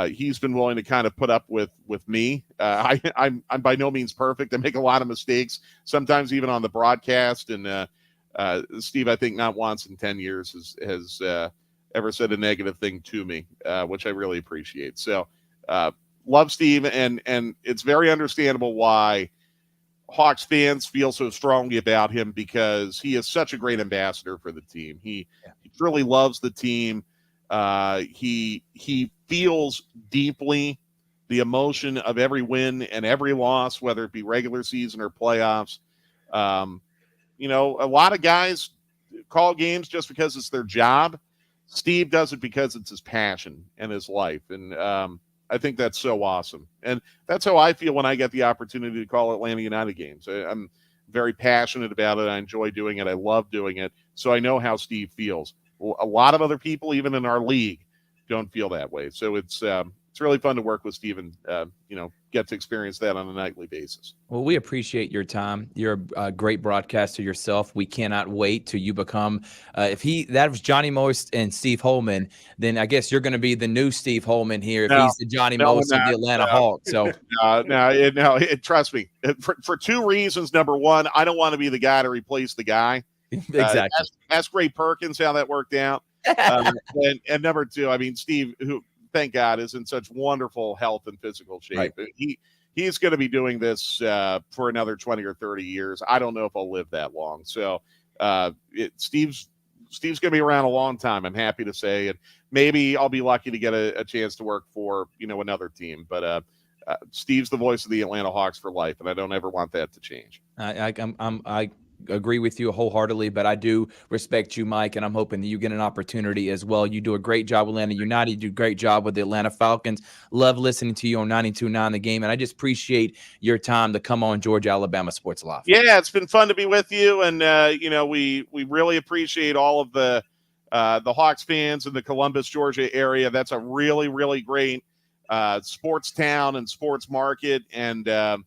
he's been willing to kind of put up with me. I'm by no means perfect. I make a lot of mistakes, sometimes even on the broadcast. And Steve, I think not once in 10 years has ever said a negative thing to me, which I really appreciate. So love Steve, and it's very understandable why Hawks fans feel so strongly about him, because he is such a great ambassador for the team. He truly loves the team. He feels deeply the emotion of every win and every loss, whether it be regular season or playoffs. A lot of guys call games just because it's their job. Steve does it because it's his passion and his life. And I think that's so awesome. And that's how I feel when I get the opportunity to call Atlanta United games. I'm very passionate about it. I enjoy doing it. I love doing it. So I know how Steve feels. A lot of other people, even in our league, don't feel that way. So it's really fun to work with Steve and, get to experience that on a nightly basis. Well, we appreciate your time. You're a great broadcaster yourself. We cannot wait till you become, that was Johnny Most and Steve Holman, then I guess you're going to be the new Steve Holman here if he's the Johnny Most of the Atlanta Hawks. So trust me, for two reasons. Number one, I don't want to be the guy to replace the guy. Exactly. Ask Ray Perkins how that worked out. And number two, I mean, Steve, who thank God is in such wonderful health and physical shape. Right. He's going to be doing this for another 20 or 30 years. I don't know if I'll live that long. So Steve's going to be around a long time, I'm happy to say. And maybe I'll be lucky to get a chance to work for, another team. But Steve's the voice of the Atlanta Hawks for life, and I don't ever want that to change. I agree with you wholeheartedly, but I do respect you, Mike, and I'm hoping that you get an opportunity as well. You do a great job with Atlanta United. You do a great job with the Atlanta Falcons. Love listening to you on 92.9 The Game, and I just appreciate your time to come on Georgia Alabama Sports Live. Yeah, it's been fun to be with you, and we really appreciate all of the Hawks fans in the Columbus, Georgia area. That's a really, really great sports town and sports market, and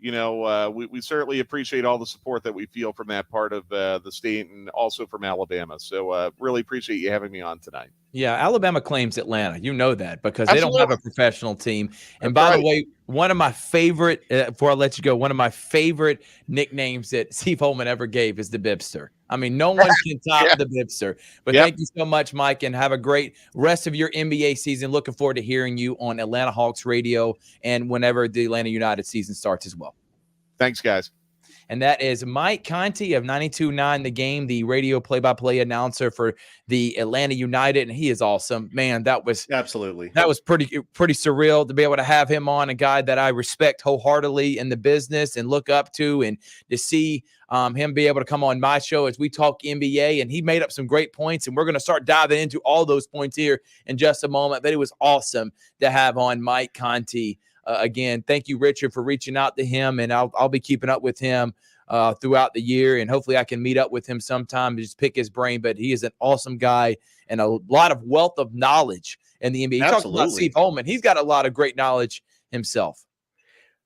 we certainly appreciate all the support that we feel from that part of the state and also from Alabama. So really appreciate you having me on tonight. Yeah, Alabama claims Atlanta. You know that because Absolutely. They don't have a professional team. And by the way, one of my favorite, before I let you go, one of my favorite nicknames that Steve Holman ever gave is the Bibster. I mean, no one can top the Bibster. But thank you so much, Mike, and have a great rest of your NBA season. Looking forward to hearing you on Atlanta Hawks Radio and whenever the Atlanta United season starts as well. Thanks, guys. And that is Mike Conti of 92.9 The Game, the radio play-by-play announcer for the Atlanta United, and he is awesome. Man, that was pretty surreal to be able to have him on, a guy that I respect wholeheartedly in the business and look up to, and to see him be able to come on my show as we talk NBA. And he made up some great points, and we're going to start diving into all those points here in just a moment. But it was awesome to have on Mike Conti. Again, thank you, Richard, for reaching out to him, and I'll be keeping up with him throughout the year, and hopefully I can meet up with him sometime to just pick his brain. But he is an awesome guy and a lot of wealth of knowledge in the NBA. You talked about Steve Holman. He's got a lot of great knowledge himself.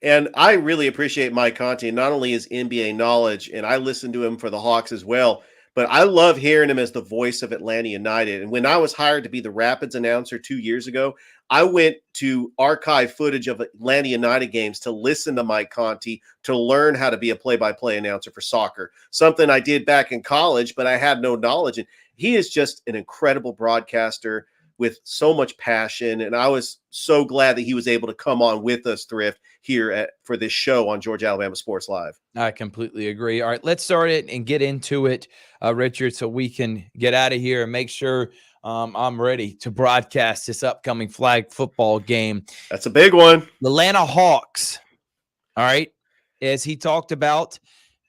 And I really appreciate Mike Conti, not only his NBA knowledge, and I listen to him for the Hawks as well, but I love hearing him as the voice of Atlanta United. And when I was hired to be the Rapids announcer 2 years ago, I went to archive footage of Atlanta United games to listen to Mike Conti, to learn how to be a play-by-play announcer for soccer, something I did back in college, but I had no knowledge. And he is just an incredible broadcaster with so much passion. And I was so glad that he was able to come on with us, Thrift, here for this show on Georgia Alabama Sports Live. I completely agree. All right, let's start it and get into it, Richard, so we can get out of here and make sure I'm ready to broadcast this upcoming flag football game. That's a big one. The Atlanta Hawks, all right, as he talked about,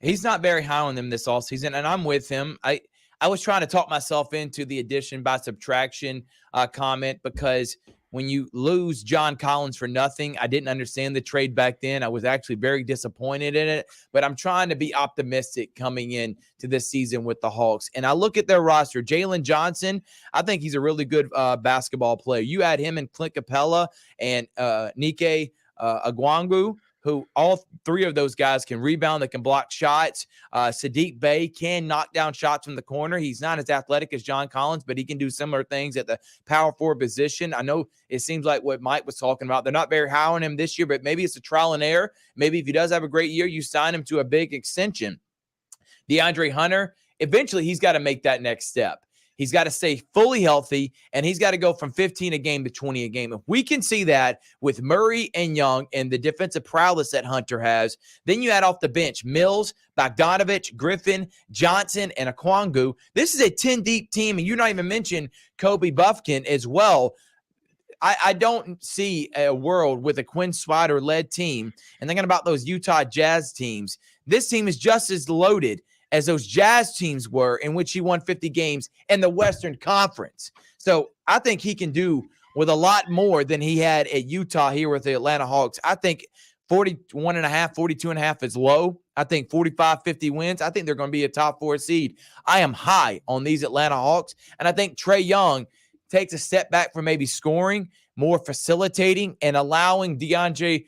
he's not very high on them this offseason, and I'm with him. I was trying to talk myself into the addition by subtraction comment, because when you lose John Collins for nothing, I didn't understand the trade back then. I was actually very disappointed in it, but I'm trying to be optimistic coming in to this season with the Hawks. And I look at their roster. Jalen Johnson, I think he's a really good basketball player. You add him and Clint Capella and Nike Agwangu, who all three of those guys can rebound, they can block shots. Sadiq Bey can knock down shots from the corner. He's not as athletic as John Collins, but he can do similar things at the power forward position. I know it seems like what Mike was talking about, they're not very high on him this year, but maybe it's a trial and error. Maybe if he does have a great year, you sign him to a big extension. DeAndre Hunter, eventually he's got to make that next step. He's got to stay fully healthy, and he's got to go from 15 a game to 20 a game. If we can see that with Murray and Young and the defensive prowess that Hunter has, then you add off the bench Mills, Bogdanovich, Griffin, Johnson, and Okongwu. This is a 10-deep team, and you're not even mentioning Kobe Buffkin as well. I don't see a world with a Quinn Snyder-led team, and thinking about those Utah Jazz teams, this team is just as loaded as those Jazz teams were, in which he won 50 games in the Western Conference. So I think he can do with a lot more than he had at Utah here with the Atlanta Hawks. I think 41.5, 42.5 is low. I think 45, 50 wins. I think they're going to be a top 4 seed. I am high on these Atlanta Hawks, and I think Trae Young takes a step back from maybe scoring, more facilitating, and allowing DeJounte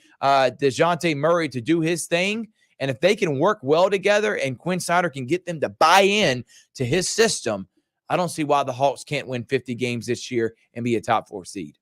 Murray to do his thing. And if they can work well together and Quinn Snyder can get them to buy in to his system, I don't see why the Hawks can't win 50 games this year and be a top 4 seed.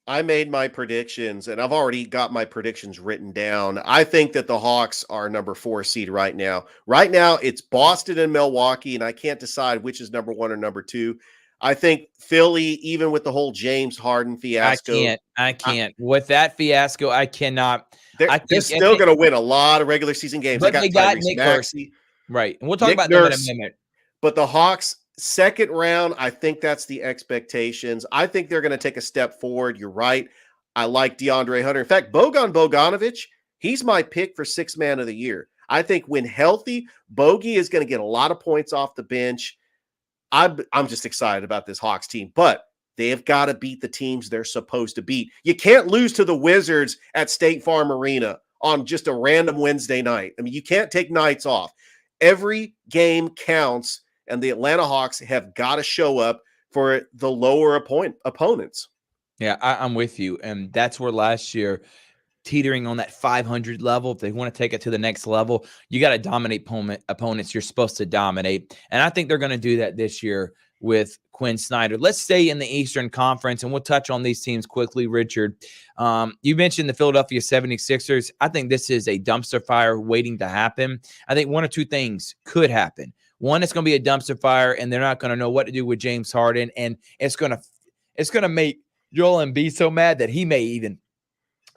I made my predictions, and I've already got my predictions written down. I think that the Hawks are number 4 seed right now. Right now, it's Boston and Milwaukee, and I can't decide which is number 1 or number 2. I think Philly, even with the whole James Harden fiasco. I can't. With that fiasco, I cannot. They're still going to win a lot of regular season games. But they got Nick Maxey. Right. And we'll talk about that in a minute. But the Hawks, second round, I think that's the expectations. I think they're going to take a step forward. You're right. I like DeAndre Hunter. In fact, Bogdanovich, he's my pick for 6th man of the year. I think when healthy, Bogey is going to get a lot of points off the bench. I'm just excited about this Hawks team, but they have got to beat the teams they're supposed to beat. You can't lose to the Wizards at State Farm Arena on just a random Wednesday night. I mean, you can't take nights off. Every game counts, and the Atlanta Hawks have got to show up for the lower opponents. Yeah, I'm with you, and that's where last year, teetering on that 500 level, if they want to take it to the next level, you got to dominate opponents you're supposed to dominate. And I think they're going to do that this year with Quinn Snyder. Let's stay in the Eastern Conference, and we'll touch on these teams quickly, Richard. You mentioned the Philadelphia 76ers. I think this is a dumpster fire waiting to happen. I think one or two things could happen. One, it's going to be a dumpster fire, and they're not going to know what to do with James Harden, and it's going to make Joel Embiid so mad that he may even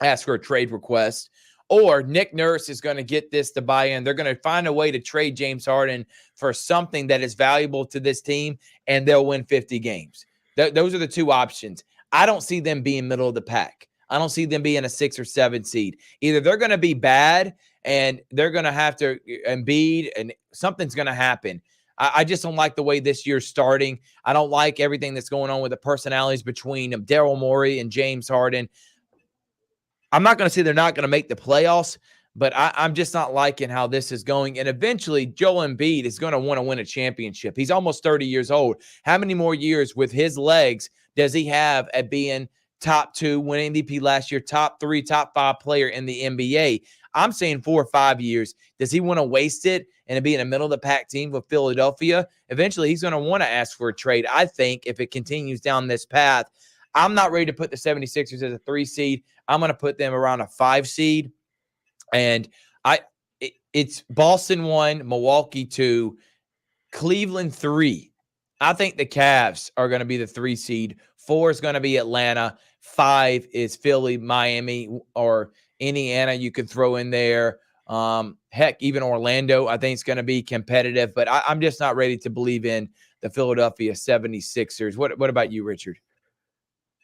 ask for a trade request, or Nick Nurse is going to get this to buy in. They're going to find a way to trade James Harden for something that is valuable to this team, and they'll win 50 games. Those are the two options. I don't see them being middle of the pack. I don't see them being a 6 or 7 seed. Either they're going to be bad and they're going to have to Embiid, and something's going to happen. I just don't like the way this year's starting. I don't like everything that's going on with the personalities between Daryl Morey and James Harden. I'm not going to say they're not going to make the playoffs, but I'm just not liking how this is going. And eventually, Joel Embiid is going to want to win a championship. He's almost 30 years old. How many more years with his legs does he have at being top 2, win MVP last year, top 3, top 5 player in the NBA? I'm saying 4 or 5 years. Does he want to waste it and be in the middle of the pack team with Philadelphia? Eventually, he's going to want to ask for a trade. I think if it continues down this path, I'm not ready to put the 76ers as a 3 seed. I'm going to put them around a 5 seed. And it's Boston 1, Milwaukee 2, Cleveland 3. I think the Cavs are going to be the 3 seed. 4 is going to be Atlanta. 5 is Philly, Miami, or Indiana you could throw in there. Heck, even Orlando, I think it's going to be competitive. But I'm just not ready to believe in the Philadelphia 76ers. What about you, Richard?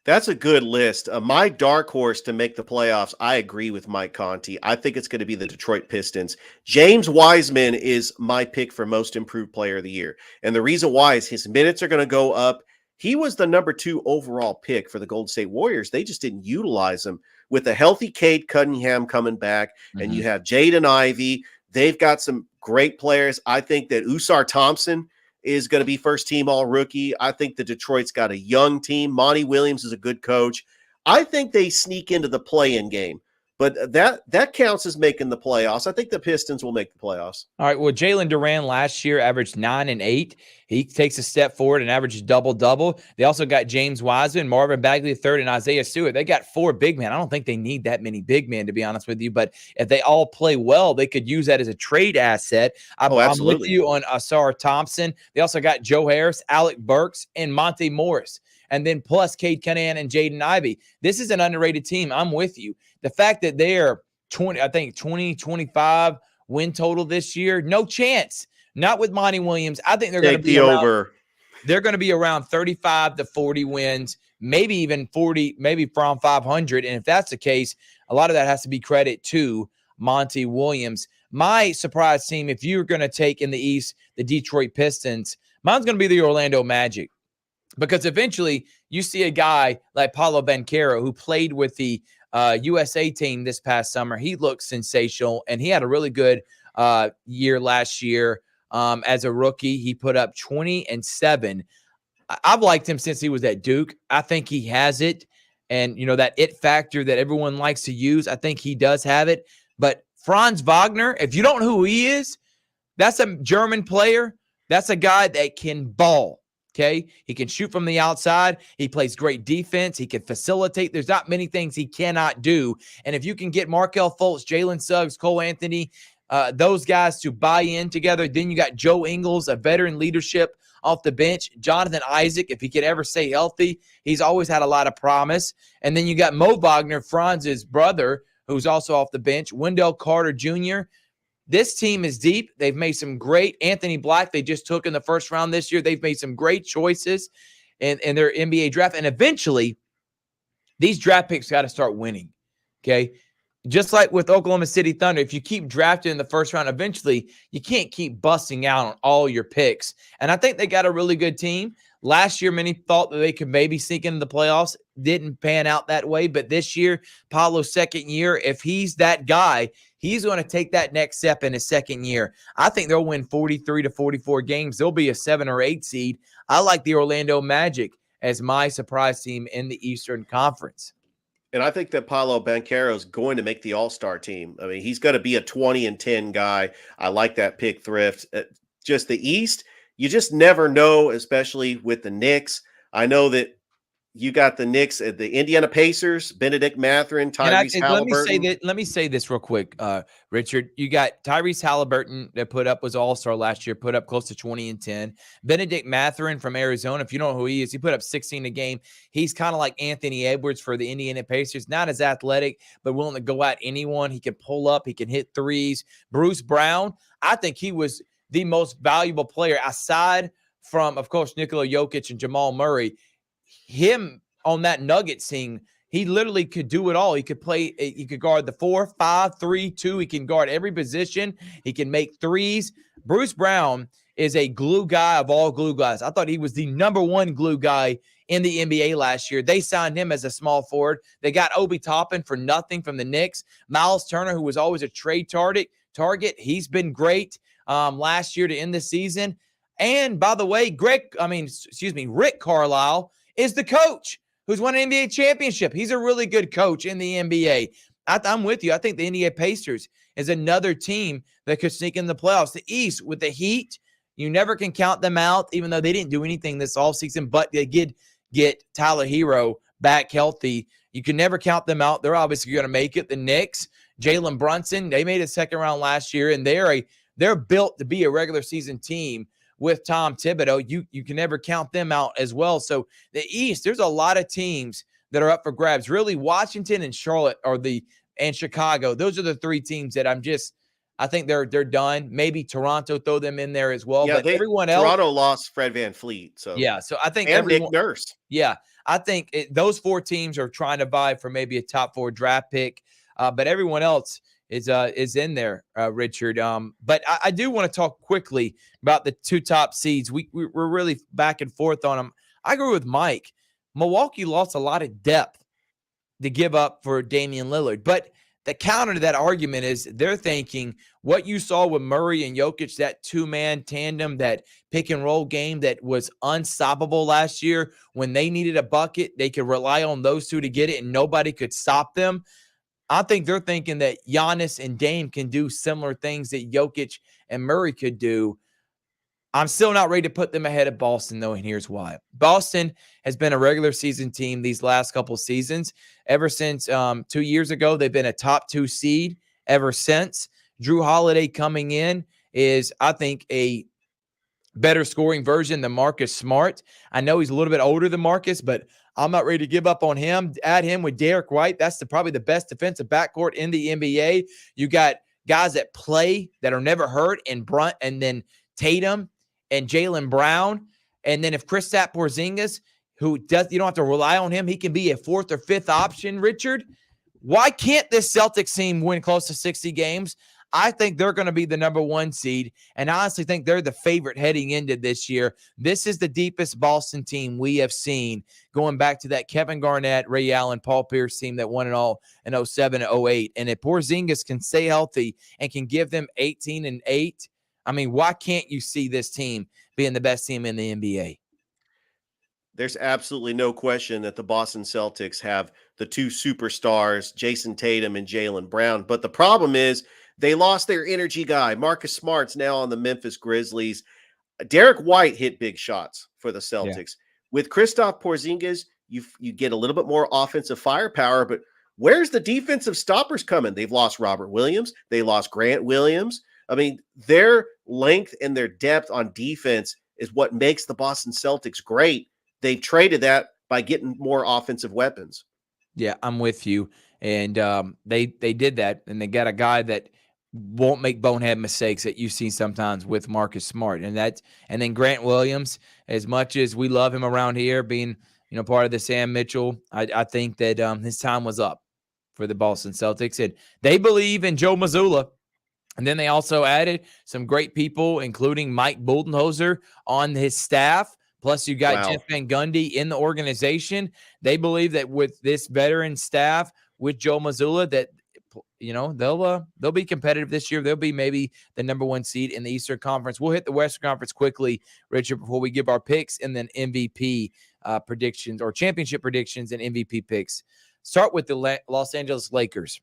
That's a good list. My dark horse to make the playoffs, I agree with Mike Conti. I think it's going to be the Detroit Pistons. James Wiseman is my pick for most improved player of the year. And the reason why is his minutes are going to go up. He was the number 2 overall pick for the Golden State Warriors. They just didn't utilize him. With a healthy Cade Cunningham coming back, and you have Jaden Ivey, they've got some great players. I think that Usar Thompson is going to be first team all rookie. I think the Detroit's got a young team. Monty Williams is a good coach. I think they sneak into the play-in game, but that counts as making the playoffs. I think the Pistons will make the playoffs. All right. Well, Jalen Duran last year averaged 9 and 8. He takes a step forward and averages double-double. They also got James Wiseman, Marvin Bagley III, and Isaiah Stewart. They got 4 big men. I don't think they need that many big men, to be honest with you. But if they all play well, they could use that as a trade asset. I'm with you on Usar Thompson. They also got Joe Harris, Alec Burks, and Monte Morris. And then plus Cade Cunningham and Jaden Ivey. This is an underrated team. I'm with you. The fact that they're 25 win total this year, no chance. Not with Monty Williams. I think they're going to be over. They're going to be around 35 to 40 wins, maybe even 40, maybe from 500. And if that's the case, a lot of that has to be credit to Monty Williams. My surprise team, if you're going to take in the East the Detroit Pistons, mine's going to be the Orlando Magic. Because eventually you see a guy like Paolo Banchero who played with the USA team this past summer. He looked sensational, and he had a really good year last year. As a rookie, he put up 20 and 7. I've liked him since he was at Duke. I think he has it. And, that it factor that everyone likes to use, I think he does have it. But Franz Wagner, if you don't know who he is, that's a German player. That's a guy that can ball. Okay. He can shoot from the outside. He plays great defense. He can facilitate. There's not many things he cannot do. And if you can get Markelle Fultz, Jalen Suggs, Cole Anthony, those guys to buy in together, then you got Joe Ingles, a veteran leadership off the bench. Jonathan Isaac, if he could ever stay healthy, he's always had a lot of promise. And then you got Mo Wagner, Franz's brother, who's also off the bench. Wendell Carter Jr., this team is deep. They've made some great Anthony Black. They just took in the first round this year. They've made some great choices in their NBA draft. And eventually, these draft picks got to start winning. Okay. Just like with Oklahoma City Thunder, if you keep drafting in the first round, eventually you can't keep busting out on all your picks. And I think they got a really good team. Last year, many thought that they could maybe sneak into the playoffs. Didn't pan out that way. But this year, Paolo's second year, if he's that guy, he's going to take that next step in his second year. I think they'll win 43 to 44 games. They'll be a 7 or 8 seed. I like the Orlando Magic as my surprise team in the Eastern Conference. And I think that Paolo Banchero is going to make the All-Star team. I mean, he's going to be a 20 and 10 guy. I like that pick, Thrift. Just the East, you just never know, especially with the Knicks. I know that you got the Knicks, the Indiana Pacers, Benedict Mathurin, Tyrese Halliburton. Let me say this real quick, Richard. You got Tyrese Halliburton that was All-Star last year, put up close to 20 and 10. Benedict Mathurin from Arizona, if you don't know who he is, he put up 16 a game. He's kind of like Anthony Edwards for the Indiana Pacers, not as athletic, but willing to go at anyone. He can pull up, he can hit threes. Bruce Brown, I think he was the most valuable player aside from, of course, Nikola Jokic and Jamal Murray. Him on that Nuggets team, he literally could do it all. He could play, he could guard the 4, 5, 3, 2. He can guard every position. He can make threes. Bruce Brown is a glue guy of all glue guys. I thought he was the number 1 glue guy in the NBA last year. They signed him as a small forward. They got Obi Toppin for nothing from the Knicks. Miles Turner, who was always a trade target. He's been great last year to end the season. And by the way, Rick Carlisle is the coach who's won an NBA championship. He's a really good coach in the NBA. I'm with you. I think the Indiana Pacers is another team that could sneak in the playoffs. The East with the Heat, you never can count them out, even though they didn't do anything this offseason, but they did get Tyler Hero back healthy. You can never count them out. They're obviously going to make it. The Knicks, Jalen Brunson, they made a second round last year, and they're built to be a regular season team with Tom Thibodeau. You can never count them out as well. So the East, there's a lot of teams that are up for grabs. Really, Washington and Charlotte and Chicago. Those are the three teams that I think they're done. Maybe Toronto, throw them in there as well. Yeah, but everyone else, Toronto lost Fred VanVleet. So I think and everyone, Nick Nurse. Yeah, I think those four teams are trying to vie for maybe a top 4 draft pick. But everyone else is in there, Richard. But I do want to talk quickly about the 2 top seeds. We're really back and forth on them. I agree with Mike. Milwaukee lost a lot of depth to give up for Damian Lillard. But the counter to that argument is they're thinking what you saw with Murray and Jokic, that 2-man tandem, that pick and roll game that was unstoppable last year. When they needed a bucket, they could rely on those two to get it and nobody could stop them. I think they're thinking that Giannis and Dame can do similar things that Jokic and Murray could do. I'm still not ready to put them ahead of Boston, though, and here's why. Boston has been a regular season team these last couple seasons. Ever since 2 years ago, they've been a top 2 seed ever since. Drew Holiday coming in is, I think, a better scoring version than Marcus Smart. I know he's a little bit older than Marcus, but I'm not ready to give up on him. Add him with Derek White. That's probably the best defensive backcourt in the NBA. You got guys that play that are never hurt, and Brunt, and then Tatum and Jaylen Brown. And then if Kristaps Porzingis, you don't have to rely on him, he can be a 4th or 5th option, Richard. Why can't this Celtics team win close to 60 games? I think they're going to be the number 1 seed, and I honestly think they're the favorite heading into this year. This is the deepest Boston team we have seen, going back to that Kevin Garnett, Ray Allen, Paul Pierce team that won it all in 07 and 08. And if Porzingis can stay healthy and can give them 18-8, I mean, why can't you see this team being the best team in the NBA? There's absolutely no question that the Boston Celtics have the 2 superstars, Jason Tatum and Jaylen Brown. But the problem is they lost their energy guy. Marcus Smart's now on the Memphis Grizzlies. Derek White hit big shots for the Celtics. Yeah. With Kristaps Porzingis, you get a little bit more offensive firepower, but where's the defensive stoppers coming? They've lost Robert Williams. They lost Grant Williams. I mean, their length and their depth on defense is what makes the Boston Celtics great. They've traded that by getting more offensive weapons. Yeah, I'm with you. And they did that, and they got a guy that won't make bonehead mistakes that you see sometimes with Marcus Smart. And then Grant Williams, as much as we love him around here, being part of the Sam Mitchell, I think that his time was up for the Boston Celtics. And they believe in Joe Mazzulla. And then they also added some great people, including Mike Budenholzer on his staff. Plus, you got Jeff Van Gundy in the organization. They believe that with this veteran staff, with Joe Mazzulla, that they'll be competitive this year. They'll be maybe the number 1 seed in the Eastern Conference. We'll hit the Western Conference quickly, Richard, before we give our picks, and then MVP predictions, or championship predictions and MVP picks. Start with the Los Angeles Lakers.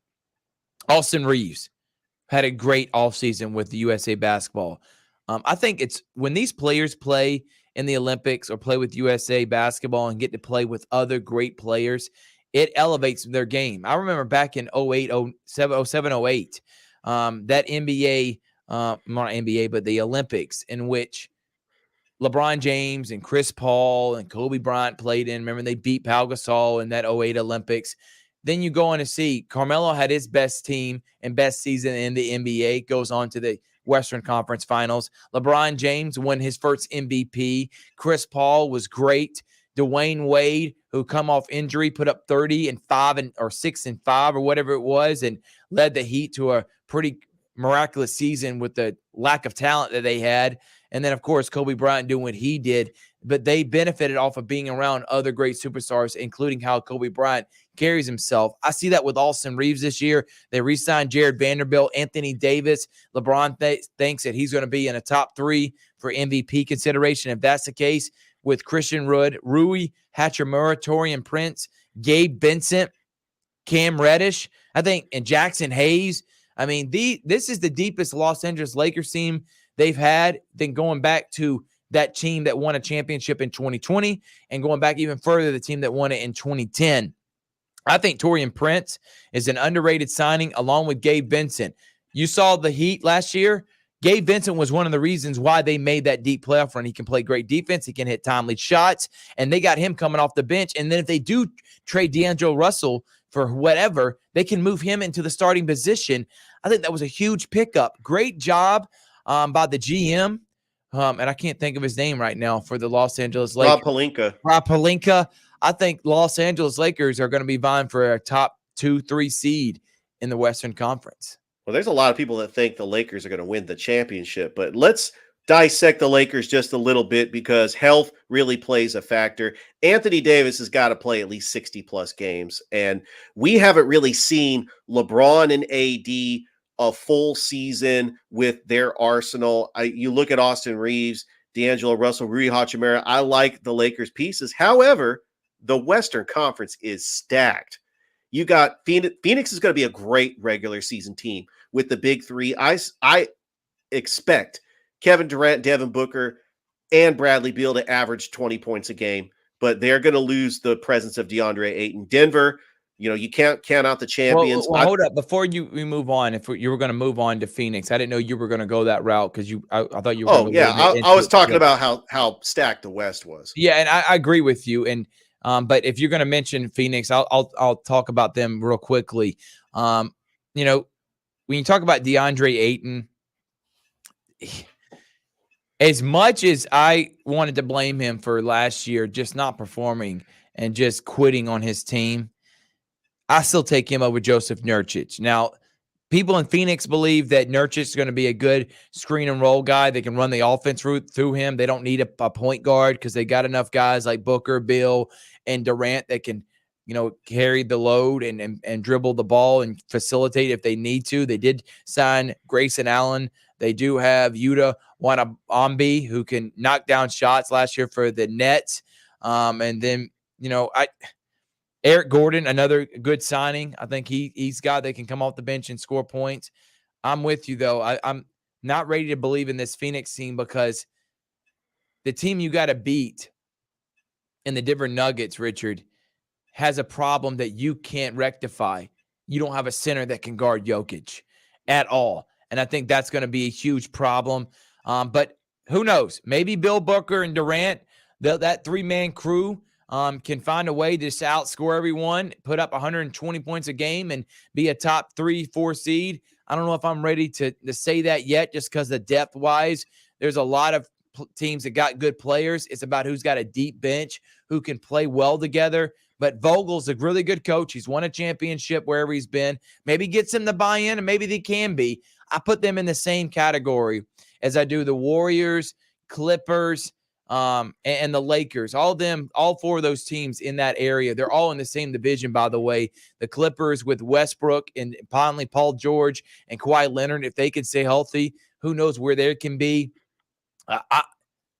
Austin Reeves had a great offseason with the USA Basketball. I think it's when these players play in the Olympics or play with USA Basketball and get to play with other great players, it elevates their game. I remember back in 07, 08, that NBA, not NBA, but the Olympics, in which LeBron James and Chris Paul and Kobe Bryant played in. Remember, they beat Pau Gasol in that 08 Olympics. Then you go on to see Carmelo had his best team and best season in the NBA, goes on to the Western Conference Finals. LeBron James won his first MVP. Chris Paul was great. Dwayne Wade, who come off injury, put up 30 and 5 or 6 and 5 or whatever it was, and led the Heat to a pretty miraculous season with the lack of talent that they had. And then, of course, Kobe Bryant doing what he did. But they benefited off of being around other great superstars, including how Kobe Bryant carries himself. I see that with Austin Reeves this year. They re-signed Jared Vanderbilt, Anthony Davis. LeBron thinks that he's going to be in a top 3 for MVP consideration. If that's the case, with Christian Wood, Rui Hachimura, Taurean Prince, Gabe Vincent, Cam Reddish, I think, and Jackson Hayes. I mean, this is the deepest Los Angeles Lakers team they've had. Then going back to that team that won a championship in 2020 and going back even further, the team that won it in 2010. I think Taurean Prince is an underrated signing along with Gabe Vincent. You saw the Heat last year. Gabe Vincent was one of the reasons why they made that deep playoff run. He can play great defense. He can hit timely shots, and they got him coming off the bench. And then if they do trade D'Angelo Russell for whatever, they can move him into the starting position. I think that was a huge pickup. Great job by the GM. And I can't think of his name right now for the Los Angeles Lakers. Rob Pelinka. I think Los Angeles Lakers are going to be vying for a top 2-3 seed in the Western Conference. Well, there's a lot of people that think the Lakers are going to win the championship, but let's dissect the Lakers just a little bit because health really plays a factor. Anthony Davis has got to play at least 60-plus games, and we haven't really seen LeBron and AD a full season with their arsenal. You look at Austin Reeves, D'Angelo Russell, Rui Hachimura. I like the Lakers pieces. However, the Western Conference is stacked. You got Phoenix. Phoenix is going to be a great regular season team with the big three. I expect Kevin Durant, Devin Booker, and Bradley Beal to average 20 points a game, but they're going to lose the presence of DeAndre Ayton. Denver, you can't count out the champions. Well, hold up. Before we move on, if you were going to move on to Phoenix, I didn't know you were going to go that route because I thought you were going to. Oh, yeah. I was talking about how stacked the West was. Yeah, and I agree with you. And but if you're going to mention Phoenix, I'll talk about them real quickly. When you talk about DeAndre Ayton, as much as I wanted to blame him for last year just not performing and just quitting on his team, I still take him over Joseph Nurkic. Now, people in Phoenix believe that Nurkic is going to be a good screen and roll guy. They can run the offense through him. They don't need a point guard because they got enough guys like Booker, Bill, and Durant that can, carry the load and dribble the ball and facilitate if they need to. They did sign Grayson Allen. They do have Yuta Wanabambi, who can knock down shots last year for the Nets. And then, Eric Gordon, another good signing. I think he's got that can come off the bench and score points. I'm with you, though. I'm not ready to believe in this Phoenix team because the team you got to beat in the Denver Nuggets, Richard, has a problem that you can't rectify. You don't have a center that can guard Jokic at all. And I think that's going to be a huge problem. But who knows? Maybe Bill Booker and Durant, that three-man crew, can find a way to just outscore everyone, put up 120 points a game, and be a top 3-4 seed. I don't know if I'm ready to say that yet just because of depth-wise. There's a lot of teams that got good players. It's about who's got a deep bench, who can play well together. But Vogel's a really good coach. He's won a championship wherever he's been. Maybe gets them to buy in, and maybe they can be. I put them in the same category as I do the Warriors, Clippers, and the Lakers. All four of those teams in that area. They're all in the same division, by the way. The Clippers with Westbrook and finally Paul George and Kawhi Leonard, if they can stay healthy, who knows where they can be.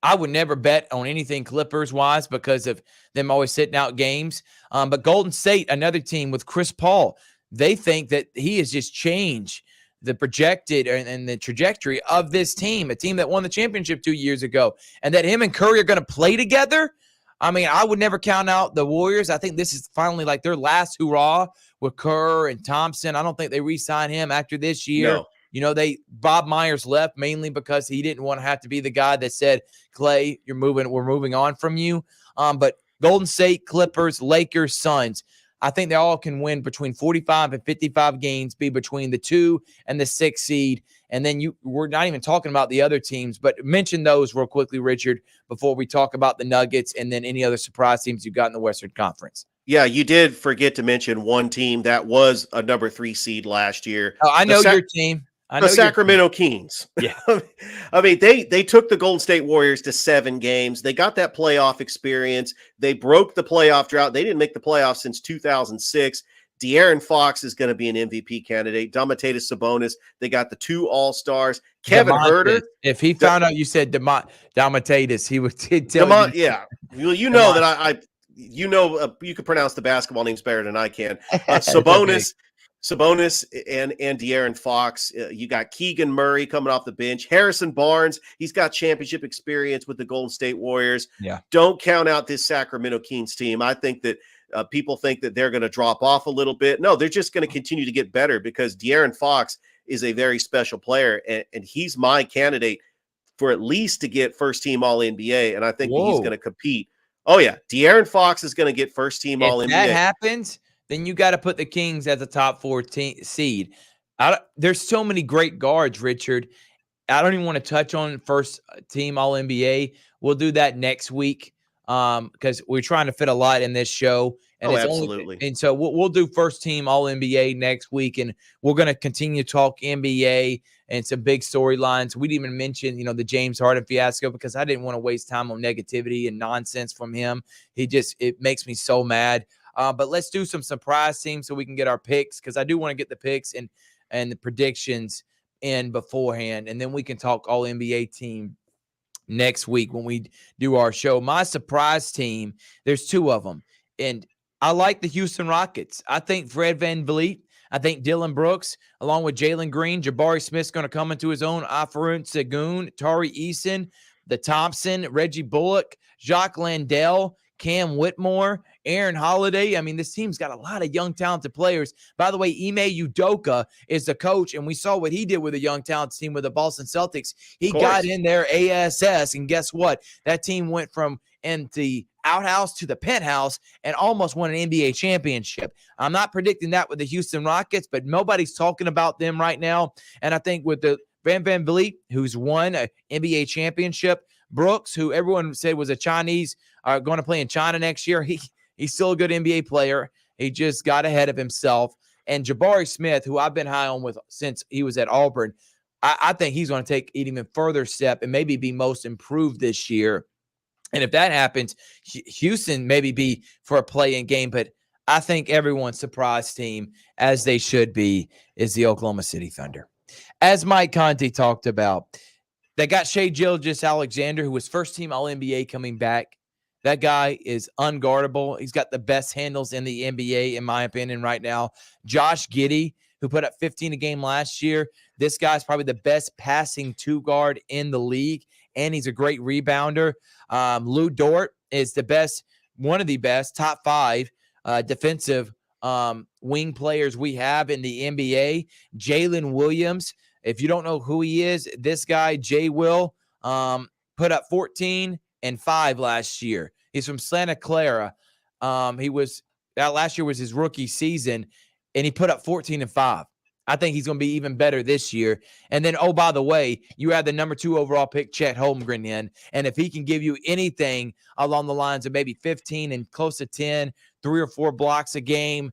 I would never bet on anything Clippers-wise because of them always sitting out games. But Golden State, another team with Chris Paul, they think that he has just changed the projected and the trajectory of this team, a team that won the championship 2 years ago, and that him and Curry are going to play together. I mean, I would never count out the Warriors. I think this is finally like their last hurrah with Kerr and Thompson. I don't think they re-sign him after this year. No. Bob Myers left mainly because he didn't want to have to be the guy that said, Clay, we're moving on from you. But Golden State, Clippers, Lakers, Suns, I think they all can win between 45 and 55 games, be between the 2 and the 6 seed. And then we're not even talking about the other teams, but mention those real quickly, Richard, before we talk about the Nuggets and then any other surprise teams you got in the Western Conference. Yeah, you did forget to mention one team that was a number 3 seed last year. Oh, I know your team. The Sacramento Kings. Yeah. I mean, they took the Golden State Warriors to 7 games. They got that playoff experience. They broke the playoff drought. They didn't make the playoffs since 2006. De'Aaron Fox is going to be an MVP candidate. Domantas Sabonis. They got the 2 All-Stars. Kevin Huerter. If he found out you said Domantas, he would tell you. Yeah. Well, that you can pronounce the basketball names better than I can. It's Sabonis and De'Aaron Fox. You got Keegan Murray coming off the bench. Harrison Barnes, he's got championship experience with the Golden State Warriors. Yeah. Don't count out this Sacramento Kings team. I think that people think that they're going to drop off a little bit. No, they're just going to continue to get better because De'Aaron Fox is a very special player, and he's my candidate for at least to get first team All-NBA, and I think that he's going to compete. Oh, yeah. De'Aaron Fox is going to get first team All-NBA. If that happens, then you got to put the Kings as a top 4 seed. There's so many great guards, Richard. I don't even want to touch on first team All-NBA. We'll do that next week because we're trying to fit a lot in this show. And absolutely. And so we'll do first team All-NBA next week, and we're going to continue to talk NBA and some big storylines. We didn't even mention, the James Harden fiasco because I didn't want to waste time on negativity and nonsense from him. It makes me so mad. But let's do some surprise teams so we can get our picks because I do want to get the picks and the predictions in beforehand, and then we can talk All-NBA team next week when we do our show. My surprise team, there's 2 of them, and I like the Houston Rockets. I think Fred VanVleet, I think Dylan Brooks, along with Jalen Green, Jabari Smith's going to come into his own. Afarun Segun, Tari Eason, the Thompson, Reggie Bullock, Jacques Landale, Cam Whitmore, Aaron Holiday. I mean, this team's got a lot of young, talented players. By the way, Ime Udoka is the coach, and we saw what he did with a young, talented team with the Boston Celtics. He got in their ASS, and guess what? That team went from in the outhouse to the penthouse and almost won an NBA championship. I'm not predicting that with the Houston Rockets, but nobody's talking about them right now. And I think with the VanVleet, who's won an NBA championship, Brooks, who everyone said was a Chinese, going to play in China next year, he's still a good NBA player. He just got ahead of himself. And Jabari Smith, who I've been high on with since he was at Auburn, I think he's going to take an even further step and maybe be most improved this year. And if that happens, Houston maybe be for a play-in game. But I think everyone's surprise team, as they should be, is the Oklahoma City Thunder. As Mike Conti talked about, they got Shai Gilgeous-Alexander, who was first-team All-NBA coming back. That guy is unguardable. He's got the best handles in the NBA, in my opinion, right now. Josh Giddey, who put up 15 a game last year. This guy's probably the best passing 2 guard in the league, and he's a great rebounder. Lou Dort is the best, one of the best, top 5 defensive wing players we have in the NBA. Jalen Williams, if you don't know who he is, this guy, Jay Will, put up 14 and 5 last year. He's from Santa Clara. Last year was his rookie season, and he put up 14 and 5. I think he's going to be even better this year. And then, oh, by the way, you have the number 2 overall pick, Chet Holmgren, in. And if he can give you anything along the lines of maybe 15 and close to 10, 3 or 4 blocks a game,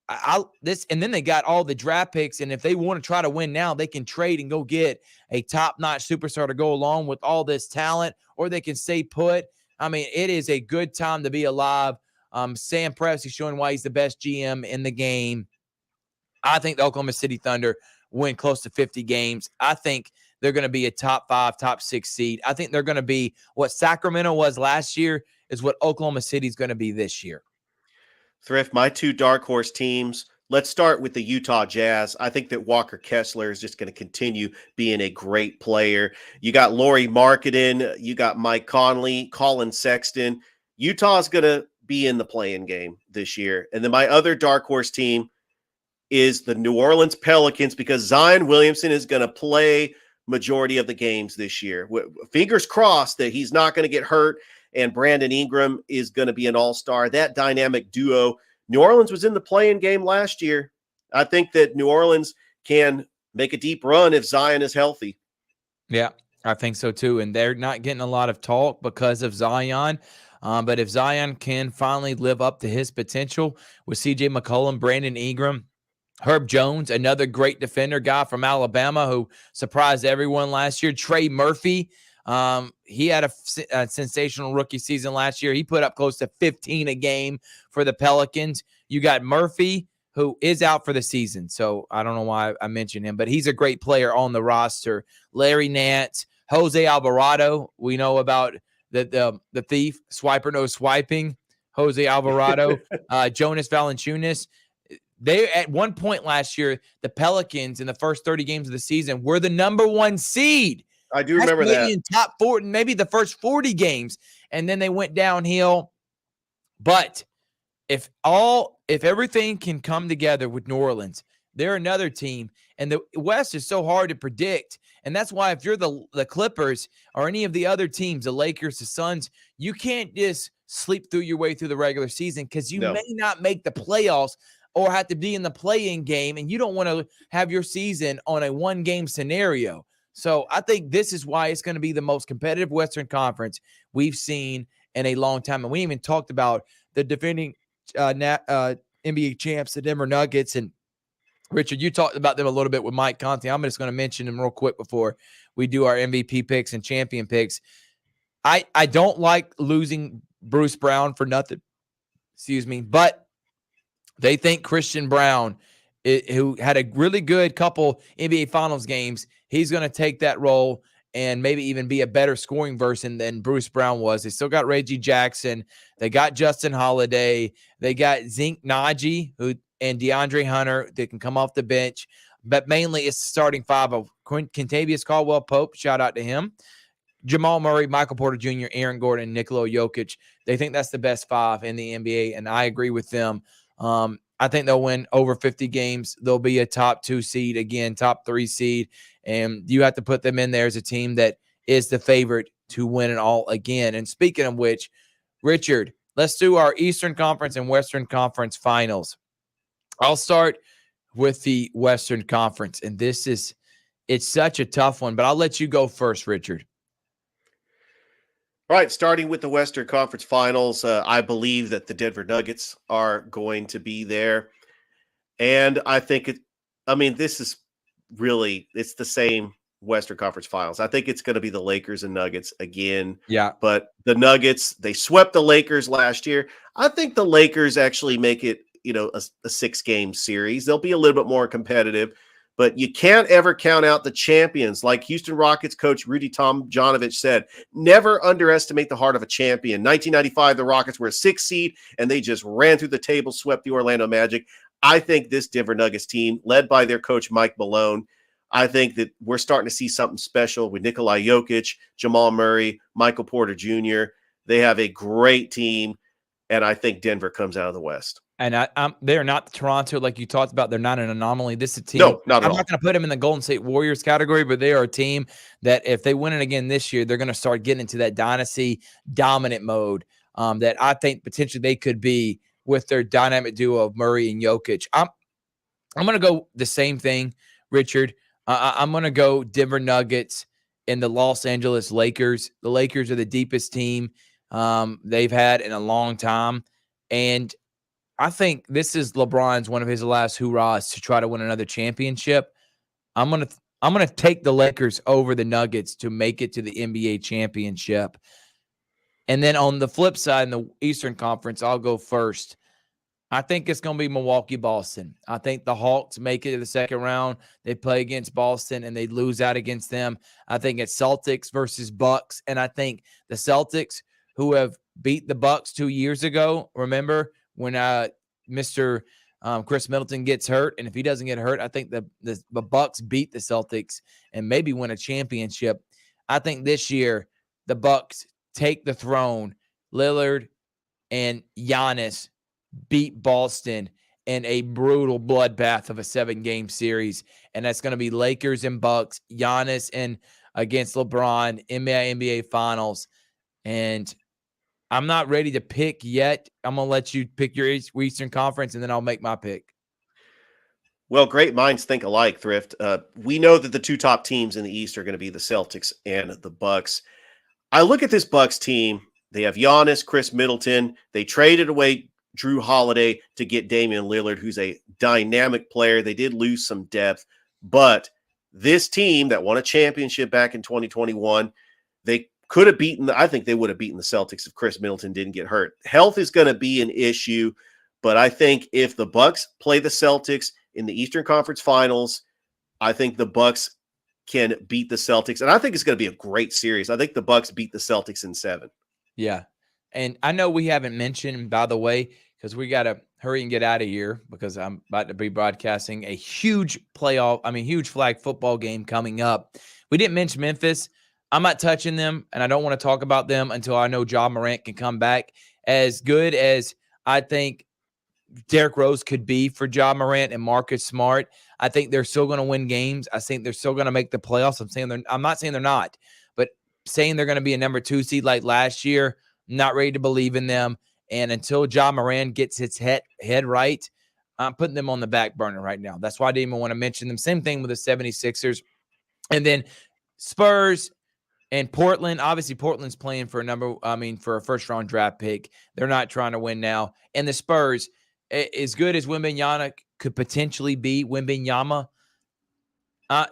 and then they got all the draft picks. And if they want to try to win now, they can trade and go get a top-notch superstar to go along with all this talent, or they can stay put. I mean, it is a good time to be alive. Sam Presti's showing why he's the best GM in the game. I think the Oklahoma City Thunder win close to 50 games. I think they're going to be a top 5, top 6 seed. I think they're going to be what Sacramento was last year is what Oklahoma City is going to be this year. Thrift, my 2 dark horse teams. Let's start with the Utah Jazz. I think that Walker Kessler is just going to continue being a great player. You got Lauri Markkanen. You got Mike Conley, Colin Sexton. Utah's going to be in the play-in game this year. And then my other dark horse team is the New Orleans Pelicans because Zion Williamson is going to play majority of the games this year. Fingers crossed that he's not going to get hurt and Brandon Ingram is going to be an all-star. That dynamic duo. New Orleans was in the play-in game last year. I think that New Orleans can make a deep run if Zion is healthy. Yeah, I think so too. And they're not getting a lot of talk because of Zion. But if Zion can finally live up to his potential with C.J. McCollum, Brandon Ingram, Herb Jones, another great defender guy from Alabama who surprised everyone last year. Trey Murphy, he had a sensational rookie season last year. He put up close to 15 a game for the Pelicans. You got Murphy, who is out for the season, so I don't know why I mentioned him, but he's a great player on the roster. Larry Nance, Jose Alvarado, we know about the thief, swiper no swiping. Jose Alvarado, Jonas Valanciunas. They at one point last year, the Pelicans in the first 30 games of the season were the number 1 seed. I do remember that. In top 4, maybe the first 40 games, and then they went downhill. But if everything can come together with New Orleans, they're another team, and the West is so hard to predict. And that's why if you're the Clippers or any of the other teams, the Lakers, the Suns, you can't just sleep through your way through the regular season because you may not make the playoffs or have to be in the play-in game, and you don't want to have your season on a one-game scenario. So I think this is why it's going to be the most competitive Western Conference we've seen in a long time. And we even talked about the defending NBA champs, the Denver Nuggets. And Richard, you talked about them a little bit with Mike Conti. I'm just going to mention them real quick before we do our MVP picks and champion picks. I don't like losing Bruce Brown for nothing. But they think Christian Brown, who had a really good couple NBA Finals games, he's going to take that role and maybe even be a better scoring version than Bruce Brown was. They still got Reggie Jackson. They got Justin Holiday. They got Zeke Naji and DeAndre Hunter that can come off the bench. But mainly it's the starting 5 of Kentavious Caldwell-Pope. Shout out to him. Jamal Murray, Michael Porter Jr., Aaron Gordon, Nikola Jokic. They think that's the best 5 in the NBA, and I agree with them. I think they'll win over 50 games. They'll be a top 2 seed again, top 3 seed. And you have to put them in there as a team that is the favorite to win it all again. And speaking of which, Richard, let's do our Eastern Conference and Western Conference finals. I'll start with the Western Conference. And it's such a tough one, but I'll let you go first, Richard. All right, starting with the Western Conference Finals, I believe that the Denver Nuggets are going to be there. And I think this is really, it's the same Western Conference Finals. I think it's going to be the Lakers and Nuggets again. Yeah. But the Nuggets, they swept the Lakers last year. I think the Lakers actually make it, a 6-game series. They'll be a little bit more competitive. But you can't ever count out the champions. Like Houston Rockets coach Rudy Tomjanovich said, never underestimate the heart of a champion. 1995, the Rockets were a 6 seed, and they just ran through the table, swept the Orlando Magic. I think this Denver Nuggets team, led by their coach Mike Malone, I think that we're starting to see something special with Nikola Jokic, Jamal Murray, Michael Porter Jr. They have a great team, and I think Denver comes out of the West. And they're not Toronto like you talked about. They're not an anomaly. This is a team. No, not at all. I'm not going to put them in the Golden State Warriors category, but they are a team that if they win it again this year, they're going to start getting into that dynasty dominant mode that I think potentially they could be with their dynamic duo of Murray and Jokic. I'm going to go the same thing, Richard. I'm going to go Denver Nuggets and the Los Angeles Lakers. The Lakers are the deepest team they've had in a long time. And I think this is LeBron's one of his last hurrahs to try to win another championship. I'm gonna take the Lakers over the Nuggets to make it to the NBA championship. And then on the flip side, in the Eastern Conference, I'll go first. I think it's going to be Milwaukee-Boston. I think the Hawks make it to the second round. They play against Boston, and they lose out against them. I think it's Celtics versus Bucks, and I think the Celtics, who have beat the Bucks 2 years ago, remember, when Mr. Chris Middleton gets hurt, and if he doesn't get hurt, I think the Bucks beat the Celtics and maybe win a championship. I think this year the Bucks take the throne. Lillard and Giannis beat Boston in a brutal bloodbath of a 7-game series, and that's going to be Lakers and Bucks, Giannis and against LeBron, NBA Finals, and I'm not ready to pick yet. I'm going to let you pick your Eastern Conference, and then I'll make my pick. Well, great minds think alike, Thrift. We know that the 2 top teams in the East are going to be the Celtics and the Bucks. I look at this Bucks team. They have Giannis, Chris Middleton. They traded away Drew Holiday to get Damian Lillard, who's a dynamic player. They did lose some depth, but this team that won a championship back in 2021, they could have beaten, I think they would have beaten the Celtics if Chris Middleton didn't get hurt. Health is going to be an issue, but I think if the Bucks play the Celtics in the Eastern Conference Finals, I think the Bucks can beat the Celtics, and I think it's going to be a great series. I think the Bucks beat the Celtics in 7. Yeah, And I know we haven't mentioned, by the way, because we got to hurry and get out of here because I'm about to be broadcasting a huge huge flag football game coming up. We didn't mention Memphis. I'm not touching them, and I don't want to talk about them until I know Ja Morant can come back. As good as I think Derrick Rose could be for Ja Morant and Marcus Smart, I think they're still going to win games. I think they're still going to make the playoffs. I'm not saying they're not, but saying they're going to be a number 2 seed like last year, not ready to believe in them. And until Ja Morant gets his head right, I'm putting them on the back burner right now. That's why I didn't even want to mention them. Same thing with the 76ers. And then Spurs and Portland. Obviously, Portland's playing for a first-round draft pick. They're not trying to win now. And the Spurs, as good as Wembanyama could potentially be, Wembanyama,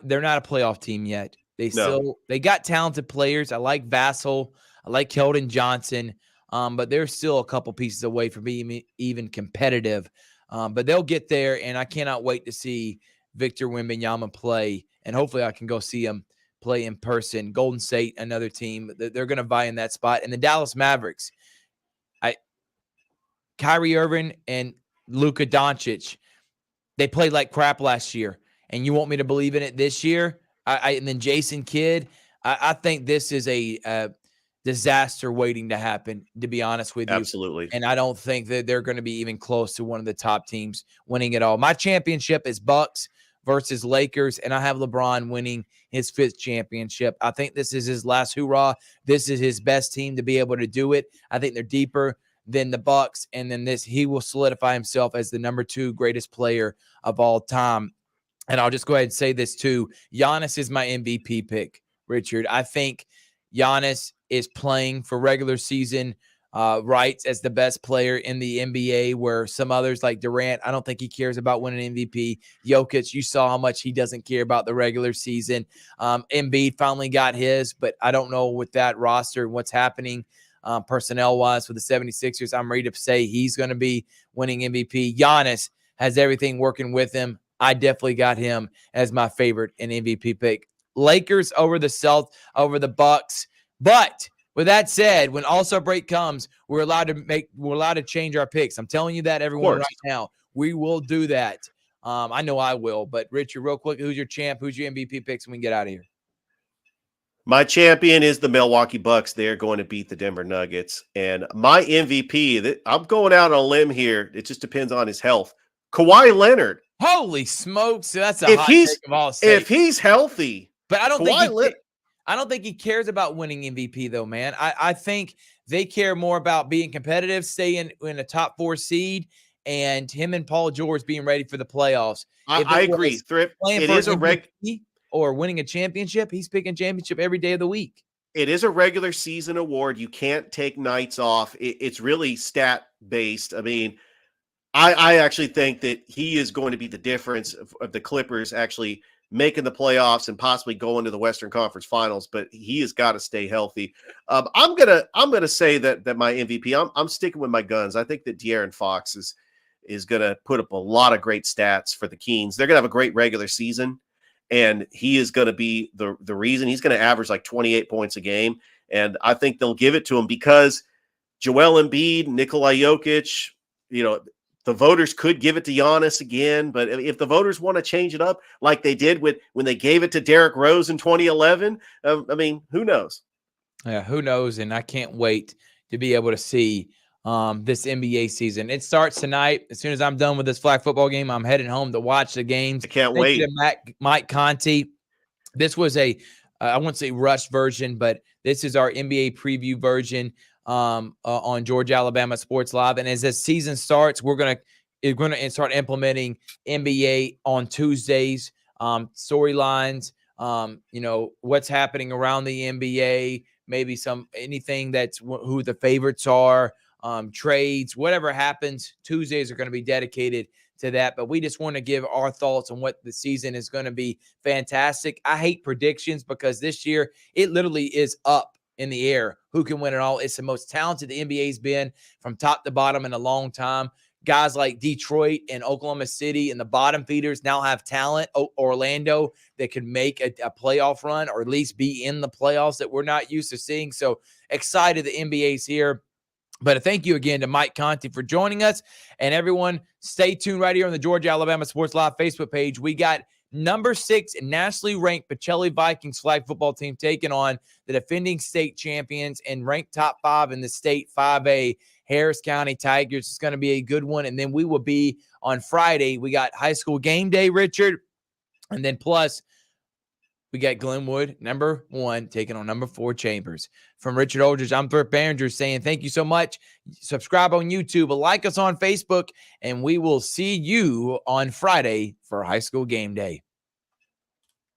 they're not a playoff team yet. They got talented players. I like Vassell. I like Keldon Johnson. But they're still a couple pieces away from being even competitive. But they'll get there, and I cannot wait to see Victor Wembanyama play. And hopefully I can go see him play in person. Golden State, another team. They're going to vie in that spot. And the Dallas Mavericks, Kyrie Irving and Luka Doncic, they played like crap last year. And you want me to believe in it this year? And then Jason Kidd, I think this is a disaster waiting to happen, to be honest with you. Absolutely. And I don't think that they're going to be even close to one of the top teams winning it all. My championship is Bucks versus Lakers, and I have LeBron winning his 5th championship. I think this is his last hurrah. This is his best team to be able to do it. I think they're deeper than the Bucks, and then he will solidify himself as the number 2 greatest player of all time. And I'll just go ahead and say this too. Giannis is my MVP pick, Richard. I think Giannis is playing for regular season rights as the best player in the NBA, where some others like Durant, I don't think he cares about winning MVP. Jokic, you saw how much he doesn't care about the regular season. Embiid finally got his, but I don't know with that roster and what's happening personnel-wise for the 76ers. I'm ready to say he's going to be winning MVP. Giannis has everything working with him. I definitely got him as my favorite and MVP pick. Lakers over the Bucks. But with that said, when All-Star break comes, we're allowed to change our picks. I'm telling you that, everyone, right now. We will do that. I know I will. But Richard, real quick, who's your champ? Who's your MVP picks when we get out of here? My champion is the Milwaukee Bucks. They're going to beat the Denver Nuggets. And my MVP, I'm going out on a limb here. It just depends on his health. Kawhi Leonard. Holy smokes. That's a hot take of all states. If he's healthy. But I don't think he cares about winning MVP, though, man. I think they care more about being competitive, staying in a top 4 seed, and him and Paul George being ready for the playoffs. I agree. Thrift, it is a or winning a championship, he's picking championship every day of the week. It is a regular season award. You can't take nights off. It's really stat-based. I mean, I actually think that he is going to be the difference of the Clippers actually making the playoffs and possibly going to the Western Conference Finals, but he has got to stay healthy. I'm gonna say that my MVP. I'm sticking with my guns. I think that De'Aaron Fox is gonna put up a lot of great stats for the Kings. They're gonna have a great regular season, and he is gonna be the reason. He's gonna average like 28 points a game, and I think they'll give it to him because Joel Embiid, Nikola Jokic, the voters could give it to Giannis again, but if the voters want to change it up like they did when they gave it to Derrick Rose in 2011, who knows? Yeah, who knows? And I can't wait to be able to see this NBA season. It starts tonight. As soon as I'm done with this flag football game, I'm heading home to watch the games. I can't wait. Mike Conti. This was I won't say rushed version, but this is our NBA preview version. On Georgia Alabama Sports Live, and as the season starts, we're gonna start implementing NBA on Tuesdays, storylines, what's happening around the NBA, maybe anything that's who the favorites are, trades, whatever happens. Tuesdays are going to be dedicated to that, but we just want to give our thoughts on what the season is going to be. Fantastic. I hate predictions because this year it literally is up in the air. Who can win it all? It's the most talented the NBA's been from top to bottom in a long time. Guys like Detroit and Oklahoma City and the bottom feeders now have talent. Orlando that could make a playoff run or at least be in the playoffs that we're not used to seeing. So excited the NBA's here. But thank you again to Mike Conti for joining us. And everyone, stay tuned right here on the Georgia Alabama Sports Live Facebook page. We got number 6 nationally ranked Pacelli Vikings flag football team taking on the defending state champions and ranked top 5 in the state 5A Harris County Tigers. It's going to be a good one. And then we will be on Friday. We got high school game day, Richard. And then plus, we got Glenwood, number 1, taking on number 4 Chambers. From Richard Holdridge, I'm Thrift Barringer saying thank you so much. Subscribe on YouTube, like us on Facebook, and we will see you on Friday for high school game day.